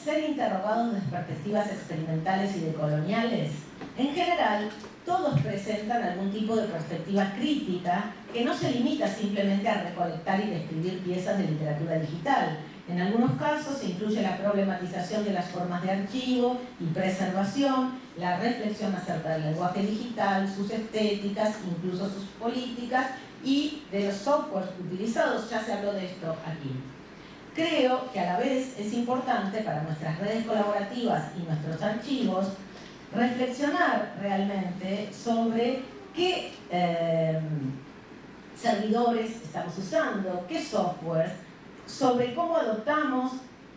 ser interrogados desde perspectivas experimentales y decoloniales? En general, todos presentan algún tipo de perspectiva crítica que no se limita simplemente a recolectar y describir piezas de literatura digital. En algunos casos se incluye la problematización de las formas de archivo y preservación, la reflexión acerca del lenguaje digital, sus estéticas, incluso sus políticas y de los softwares utilizados. Ya se habló de esto aquí. Creo que a la vez es importante para nuestras redes colaborativas y nuestros archivos reflexionar realmente sobre qué servidores estamos usando, qué softwares, sobre cómo adoptamos,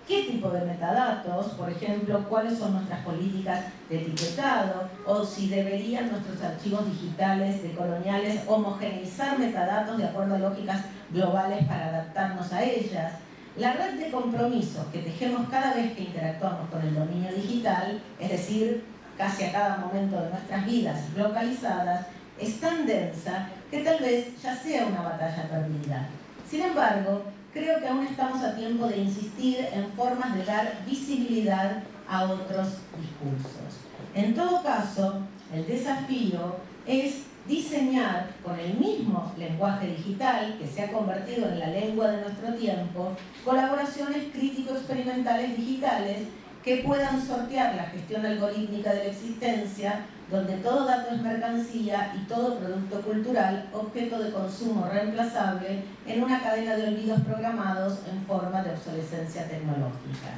qué tipo de metadatos, por ejemplo, cuáles son nuestras políticas de etiquetado, o si deberían nuestros archivos digitales decoloniales homogeneizar metadatos de acuerdo a lógicas globales para adaptarnos a ellas. La red de compromisos que tejemos cada vez que interactuamos con el dominio digital, es decir, casi a cada momento de nuestras vidas localizadas, es tan densa que tal vez ya sea una batalla perdida. Sin embargo, creo que aún estamos a tiempo de insistir en formas de dar visibilidad a otros discursos. En todo caso, el desafío es diseñar con el mismo lenguaje digital que se ha convertido en la lengua de nuestro tiempo, colaboraciones crítico-experimentales digitales que puedan sortear la gestión algorítmica de la existencia, donde todo dato es mercancía y todo producto cultural objeto de consumo reemplazable en una cadena de olvidos programados en forma de obsolescencia tecnológica.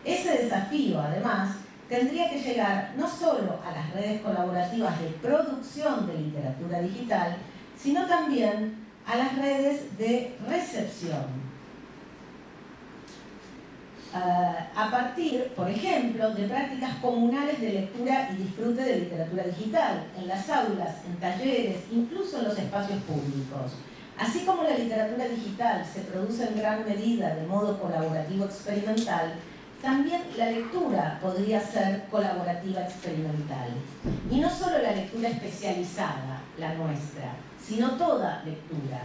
Ese desafío, además, tendría que llegar no solo a las redes colaborativas de producción de literatura digital, sino también a las redes de recepción. A partir, por ejemplo, de prácticas comunales de lectura y disfrute de literatura digital, en las aulas, en talleres, incluso en los espacios públicos. Así como la literatura digital se produce en gran medida de modo colaborativo experimental, también la lectura podría ser colaborativa experimental. Y no solo la lectura especializada, la nuestra, sino toda lectura.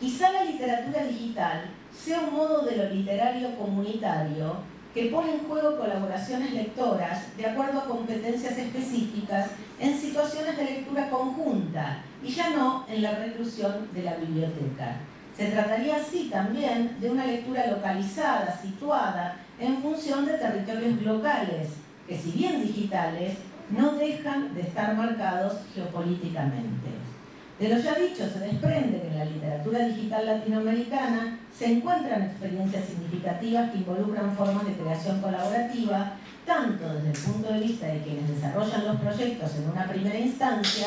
Quizá la literatura digital sea un modo de lo literario comunitario que pone en juego colaboraciones lectoras de acuerdo a competencias específicas en situaciones de lectura conjunta y ya no en la reclusión de la biblioteca. Se trataría así también de una lectura localizada, situada en función de territorios locales, que si bien digitales, no dejan de estar marcados geopolíticamente. De lo ya dicho se desprende que en la literatura digital latinoamericana se encuentran experiencias significativas que involucran formas de creación colaborativa, tanto desde el punto de vista de quienes desarrollan los proyectos en una primera instancia,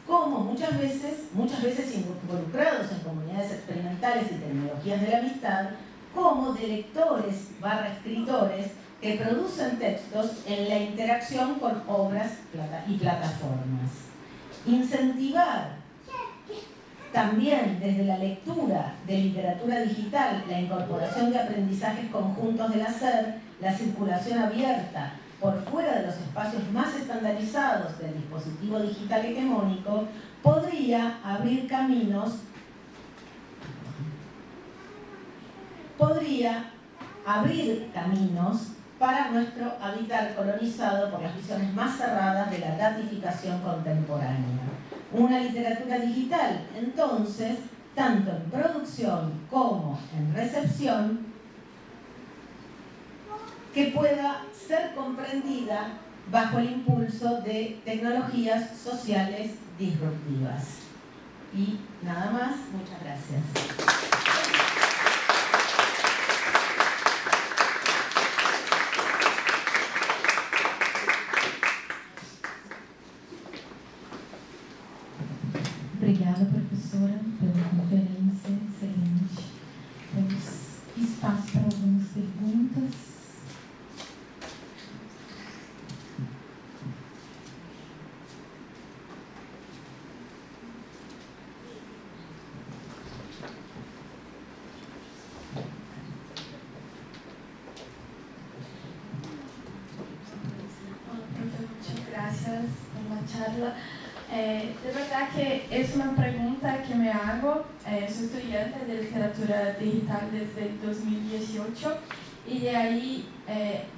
como muchas veces involucrados en comunidades experimentales y tecnologías de la amistad, como de lectores/escritores que producen textos en la interacción con obras y plataformas. Incentivar también desde la lectura de literatura digital la incorporación de aprendizajes conjuntos del hacer, la circulación abierta por fuera de los espacios más estandarizados del dispositivo digital hegemónico, podría abrir caminos para nuestro hábitat colonizado por las visiones más cerradas de la datificación contemporánea. Una literatura digital, entonces, tanto en producción como en recepción, que pueda ser comprendida bajo el impulso de tecnologías sociales disruptivas. Y nada más, muchas gracias. Obrigada, professora, pela conferência excelente. Temos espaço para algumas perguntas. Muchas gracias por la charla. De verdad que es una pregunta que me hago. Soy estudiante de literatura digital desde 2018 y de ahí,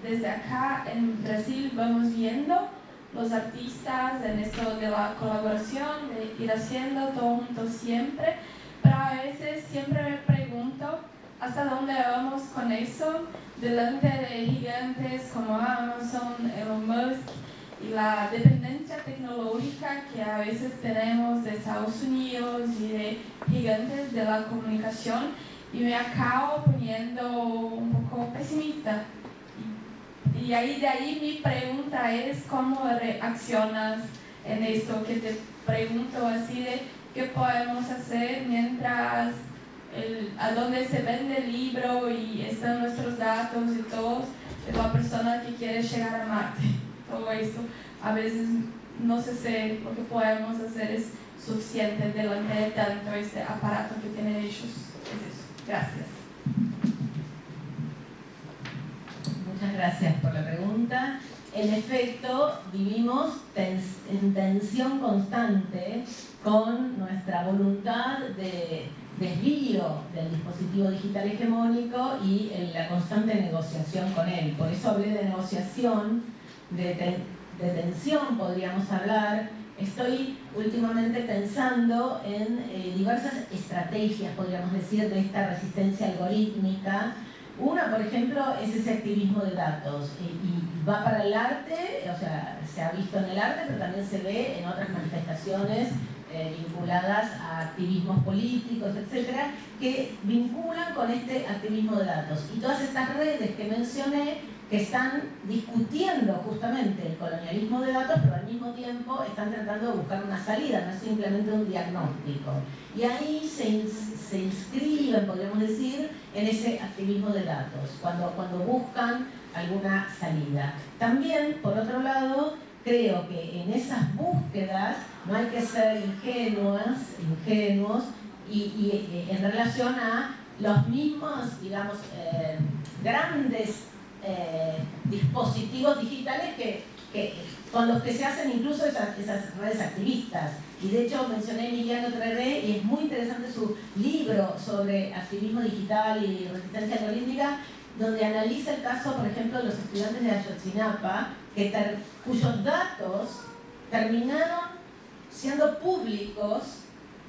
desde acá en Brasil, vamos viendo los artistas en esto de la colaboración, de ir haciendo todo juntos siempre, pero a veces siempre me pregunto hasta dónde vamos con eso delante de gigantes como Amazon, Elon Musk, y la dependencia tecnológica que a veces tenemos de Estados Unidos y de gigantes de la comunicación, y me acabo poniendo un poco pesimista. Y ahí de ahí mi pregunta es cómo reaccionas en esto, que te pregunto así de qué podemos hacer mientras a donde se vende el libro y están nuestros datos y todo de la persona que quiere llegar a Marte. Todo esto, a veces no sé si lo que podemos hacer es suficiente delante de tanto este aparato que tienen ellos. Es eso. Gracias. Muchas gracias por la pregunta. en efecto, vivimos en tensión constante con nuestra voluntad de desvío del dispositivo digital hegemónico y la constante negociación con él. Por eso hablé de negociación, de tensión, podríamos hablar. Estoy últimamente pensando en diversas estrategias, podríamos decir, de esta resistencia algorítmica. Una, por ejemplo, es ese activismo de datos, y va para el arte, o sea, se ha visto en el arte, pero también se ve en otras manifestaciones vinculadas a activismos políticos, etcétera, que vinculan con este activismo de datos. Y todas estas redes que mencioné, que están discutiendo justamente el colonialismo de datos, pero al mismo tiempo están tratando de buscar una salida, no es simplemente un diagnóstico. Y ahí se inscriben, podríamos decir, en ese activismo de datos, cuando buscan alguna salida. También, por otro lado, creo que en esas búsquedas no hay que ser ingenuos y en relación a los mismos, digamos, grandes dispositivos digitales con los que se hacen incluso esas redes activistas. Y de hecho mencioné a Emiliano Treré, y es muy interesante su libro sobre activismo digital y resistencia algorítmica, donde analiza el caso, por ejemplo, de los estudiantes de Ayotzinapa, cuyos datos terminaron siendo públicos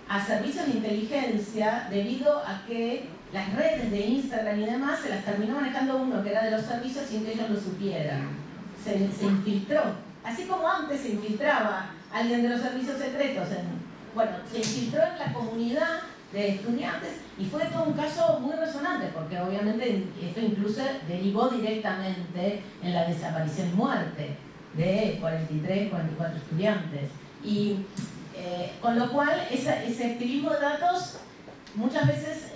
a servicios de inteligencia debido a que las redes de Instagram y demás se las terminó manejando uno que era de los servicios sin que ellos lo supieran. Se infiltró. Así como antes se infiltraba alguien de los servicios secretos, se infiltró en la comunidad de estudiantes, y fue todo un caso muy resonante, porque obviamente esto incluso derivó directamente en la desaparición y muerte de 43, 44 estudiantes. Y con lo cual ese activismo de datos, muchas veces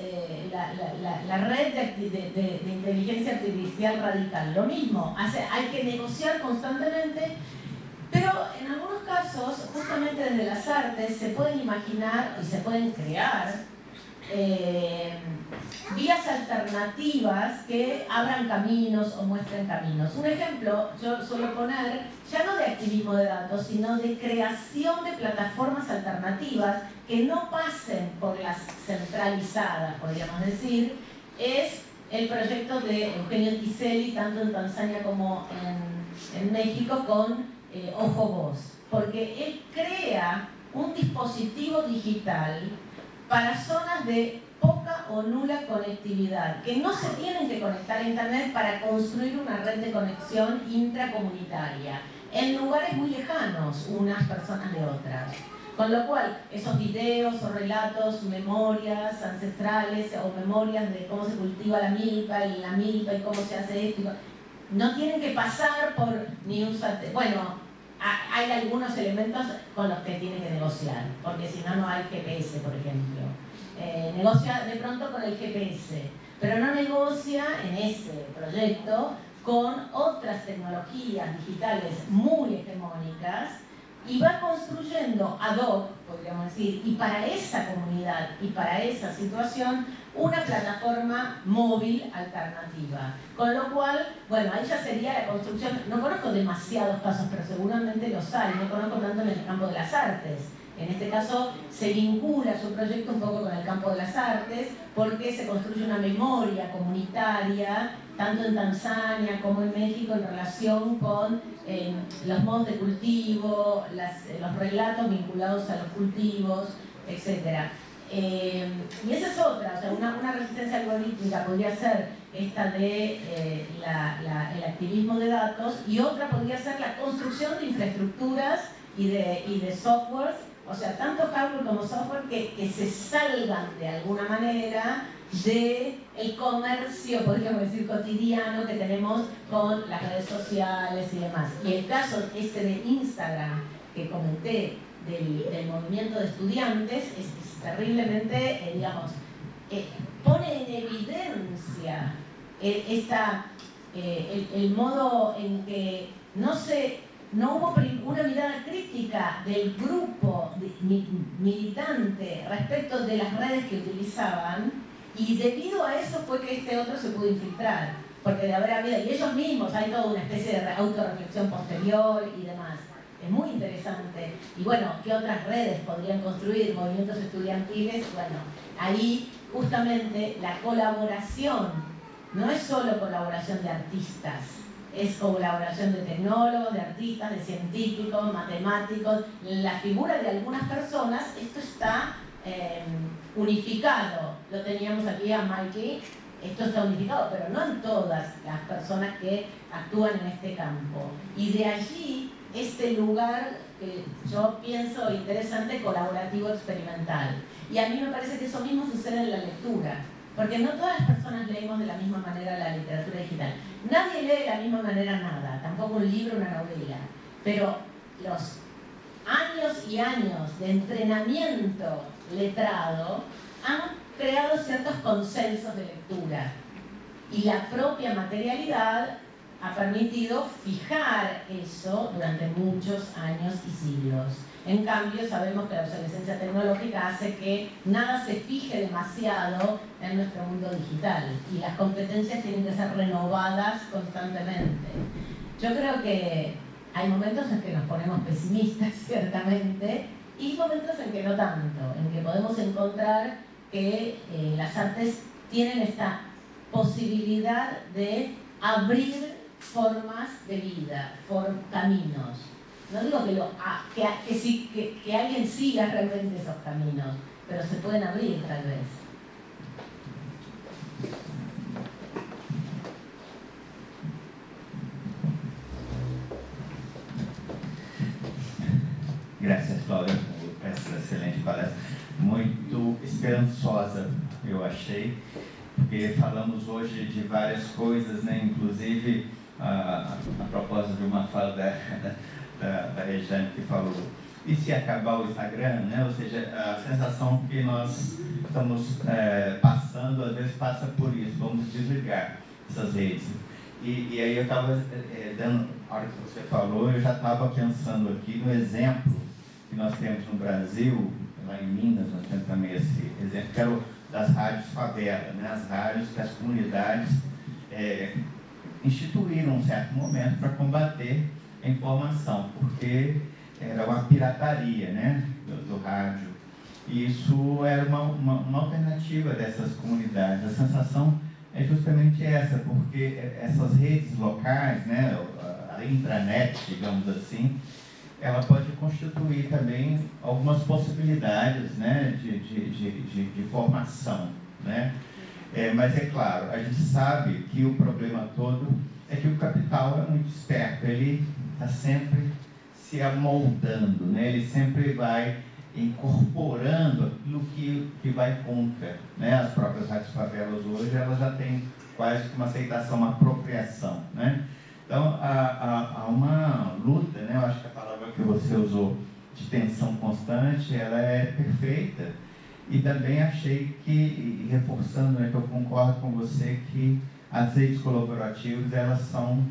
la red de inteligencia artificial radical, lo mismo, hay que negociar constantemente, pero en algunos casos, justamente desde las artes, se pueden imaginar y se pueden crear vías alternativas que abran caminos o muestren caminos. Un ejemplo, yo suelo poner, ya no de activismo de datos, sino de creación de plataformas alternativas que no pasen por las centralizadas, podríamos decir, es el proyecto de Eugenio Tiselli, tanto en Tanzania como en México, con Ojo Voz, porque él crea un dispositivo digital para zonas de poca o nula conectividad, que no se tienen que conectar a internet para construir una red de conexión intracomunitaria, en lugares muy lejanos, unas personas de otras. Con lo cual, esos videos o relatos, memorias ancestrales o memorias de cómo se cultiva la milpa y cómo se hace esto, no tienen que pasar por ni un satélite. Bueno, hay algunos elementos con los que tiene que negociar, porque si no, no hay GPS, por ejemplo. Negocia de pronto con el GPS, pero no negocia en ese proyecto con otras tecnologías digitales muy hegemónicas, y va construyendo ad hoc, podríamos decir, y para esa comunidad y para esa situación, una plataforma móvil alternativa. Con lo cual, bueno, ahí ya sería la construcción. No conozco demasiados casos, pero seguramente los hay. No conozco tanto en el campo de las artes. En este caso se vincula su proyecto un poco con el campo de las artes, porque se construye una memoria comunitaria, tanto en Tanzania como en México, en relación con los modos de cultivo, los relatos vinculados a los cultivos, etc. Y esa es otra, o sea, una resistencia algorítmica podría ser esta de el activismo de datos, y otra podría ser la construcción de infraestructuras y de softwares, o sea, tanto hardware como software que se salgan de alguna manera del comercio, podríamos decir, cotidiano que tenemos con las redes sociales y demás. Y el caso de Instagram que comenté del movimiento de estudiantes es terriblemente, digamos, pone en evidencia el modo en que no hubo una mirada crítica del grupo militante respecto de las redes que utilizaban, y debido a eso fue que este otro se pudo infiltrar. porque de haber habido, y ellos mismos, hay toda una especie de autorreflexión posterior y demás. Es muy interesante. Y bueno, ¿qué otras redes podrían construir? Movimientos estudiantiles. Bueno, ahí justamente la colaboración no es solo colaboración de artistas, es colaboración de tecnólogos, de artistas, de científicos, matemáticos. La figura de algunas personas, esto está unificado. Lo teníamos aquí a Mikey, esto está unificado, pero no en todas las personas que actúan en este campo. Y de allí este lugar que yo pienso interesante, colaborativo, experimental. Y a mí me parece que eso mismo sucede en la lectura, porque no todas las personas leemos de la misma manera la literatura digital. Nadie lee de la misma manera nada, tampoco un libro, una novela, pero los años y años de entrenamiento letrado han creado ciertos consensos de lectura, y la propia materialidad ha permitido fijar eso durante muchos años y siglos. En cambio, sabemos que la obsolescencia tecnológica hace que nada se fije demasiado en nuestro mundo digital, y las competencias tienen que ser renovadas constantemente. Yo creo que hay momentos en que nos ponemos pesimistas, ciertamente, y momentos en que no tanto, en que podemos encontrar que las artes tienen esta posibilidad de abrir formas de vida, caminos. No digo que alguien siga realmente esos caminos, pero se pueden abrir tal vez. Graças, Cláudia, por essa excelente palestra. Muito esperançosa, eu achei, porque falamos hoje de várias coisas, né? Inclusive a propósito de uma fala da Regiane que falou, e se acabar o Instagram, né? Ou seja, a sensação que nós estamos passando, às vezes passa por isso, vamos desligar essas redes. E aí eu estava dando, a hora que você falou, eu já estava pensando aqui no exemplo que nós temos no Brasil, lá em Minas, nós temos também esse exemplo, que era das rádios favela, né? As rádios que as comunidades instituíram um certo momento para combater a informação, porque era uma pirataria, né? do rádio. E isso era uma alternativa dessas comunidades. A sensação é justamente essa, porque essas redes locais, né? A intranet, digamos assim, ela pode constituir também algumas possibilidades, né? de formação, né? Mas é claro, a gente sabe que o problema todo é que o capital é muito esperto, ele está sempre se amoldando, né? Ele sempre vai incorporando aquilo que vai contra, né? As próprias rádios favelas hoje, elas já têm quase que uma aceitação, uma apropriação, né? Então, há uma luta, né? Eu acho que a palavra que você usou, de tensão constante, ela é perfeita. E também achei que, reforçando, né, que eu concordo com você, que as redes colaborativas, elas são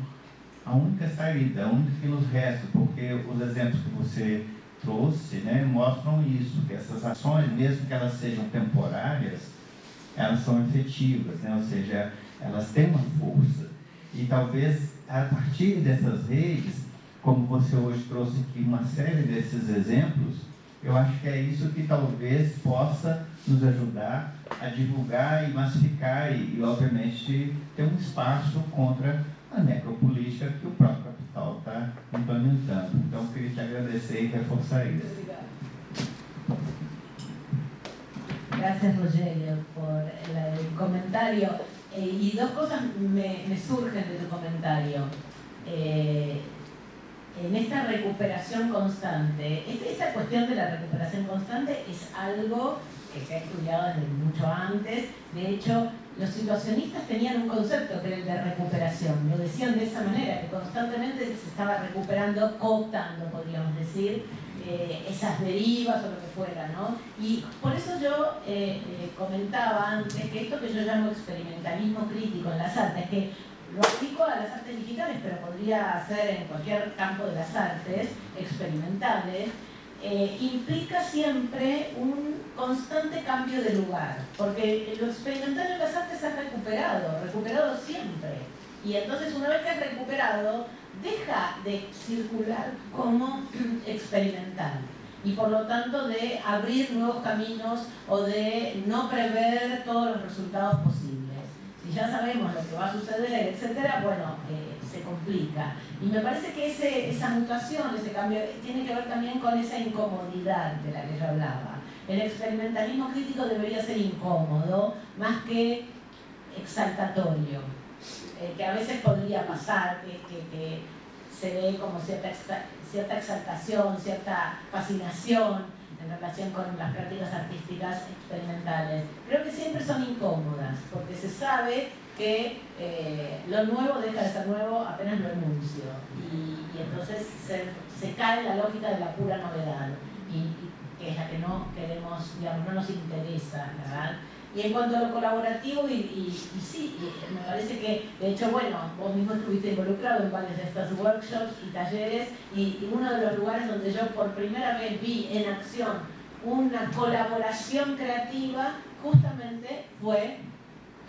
a única saída, a única que nos resta, porque os exemplos que você trouxe, né, mostram isso, que essas ações, mesmo que elas sejam temporárias, elas são efetivas, né? Ou seja, elas têm uma força. E talvez, a partir dessas redes, como você hoje trouxe aqui uma série desses exemplos, eu acho que é isso que talvez possa nos ajudar a divulgar e massificar e obviamente, ter um espaço contra a necropolítica que o próprio capital está implementando. Então, eu queria te agradecer e reforçar isso. Obrigada. Gracias, Rogelio, por el comentario. Y dos cosas me surgen de tu comentario. En esta recuperación constante, esta cuestión de la recuperación constante es algo que se ha estudiado desde mucho antes. De hecho, los situacionistas tenían un concepto que era el de recuperación. Lo decían de esa manera, que constantemente se estaba recuperando, cooptando, podríamos decir, esas derivas o lo que fuera, ¿no? Y por eso yo comentaba antes que esto que yo llamo experimentalismo crítico en las artes, que lo aplico a las artes digitales, pero podría ser en cualquier campo de las artes experimentales, implica siempre un constante cambio de lugar, porque lo experimental en las artes ha recuperado siempre. Y entonces una vez que es recuperado, deja de circular como experimental y por lo tanto de abrir nuevos caminos o de no prever todos los resultados posibles. Si ya sabemos lo que va a suceder, etcétera, bueno, se complica. Y me parece que esa mutación, ese cambio, tiene que ver también con esa incomodidad de la que yo hablaba. El experimentalismo crítico debería ser incómodo, más que exaltatorio, que a veces podría pasar, que se ve como cierta exaltación, cierta fascinación en relación con las prácticas artísticas experimentales. Creo que siempre son incómodas, porque se sabe que lo nuevo deja de ser nuevo apenas lo enuncio, y entonces se cae la lógica de la pura novedad, y que es la que no queremos, digamos, no nos interesa, ¿verdad? Y en cuanto a lo colaborativo, y sí, me parece que, de hecho, bueno, vos mismo estuviste involucrado en varios de estos workshops y talleres, y uno de los lugares donde yo por primera vez vi en acción una colaboración creativa justamente fue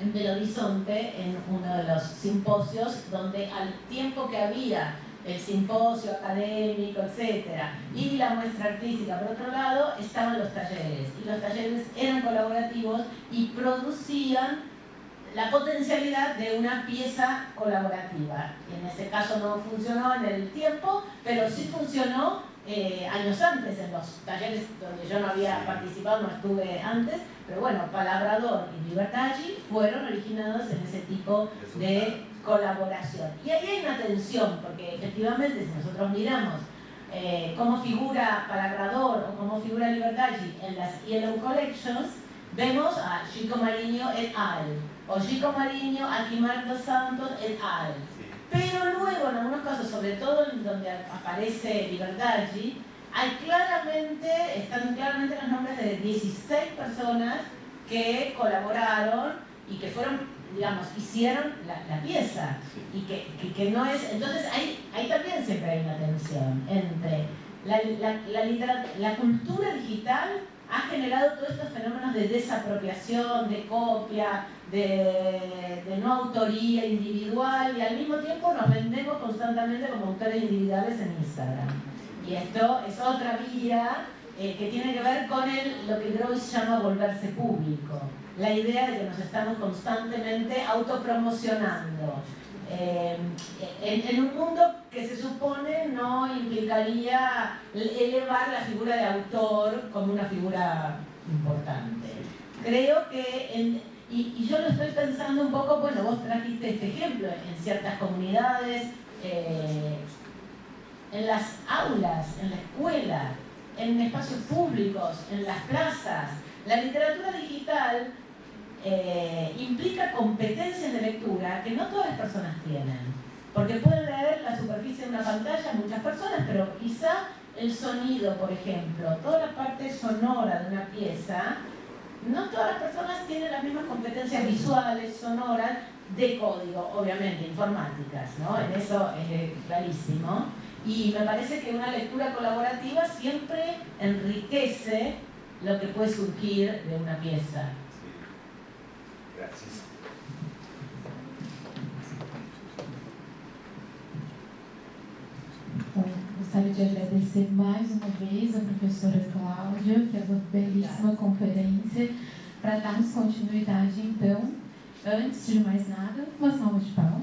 en Belo Horizonte, en uno de los simposios, donde al tiempo que había el simposio académico, etcétera, y la muestra artística por otro lado, estaban los talleres, y los talleres eran colaborativos y producían la potencialidad de una pieza colaborativa. Y en ese caso no funcionó en el tiempo, pero sí funcionó años antes, en los talleres donde yo no había participado, no estuve antes, pero bueno, Palabrador y Libertagi fueron originados en ese tipo de colaboración. Y ahí hay una tensión, porque efectivamente si nosotros miramos cómo figura Palabrador o cómo figura Libertagi en las Yellow Collections, vemos a Chico Mariño et al, o Chico Mariño, Aquimar dos Santos et al. Pero luego, en algunos casos, sobre todo en donde aparece Libertagi, están claramente los nombres de 16 personas que colaboraron y que fueron, digamos, hicieron la pieza. Y que no es. Entonces, ahí también siempre hay una tensión entre la cultura digital ha generado todos estos fenómenos de desapropiación, de copia, de no autoría individual, y al mismo tiempo nos vendemos constantemente como autores individuales en Instagram. Y esto es otra vía que tiene que ver con lo que Groys llama volverse público. La idea de que nos estamos constantemente autopromocionando. En un mundo que se supone no implicaría elevar la figura de autor como una figura importante. Creo que, y yo lo estoy pensando un poco, bueno, vos trajiste este ejemplo, en ciertas comunidades, en las aulas, en la escuela, en espacios públicos, en las plazas. La literatura digital implica competencias de lectura que no todas las personas tienen, porque pueden leer la superficie de una pantalla muchas personas, pero quizá el sonido, por ejemplo, toda la parte sonora de una pieza, no todas las personas tienen las mismas competencias visuales, sonoras, de código, obviamente, informáticas, ¿no? En eso es clarísimo. Y me parece que una lectura colaborativa siempre enriquece lo que puede surgir de una pieza. Gracias. Então, gostaria de agradecer mais uma vez a professora Cláudia pela belíssima conferência. Para darmos continuidade, então, antes de mais nada, uma salva de palmas.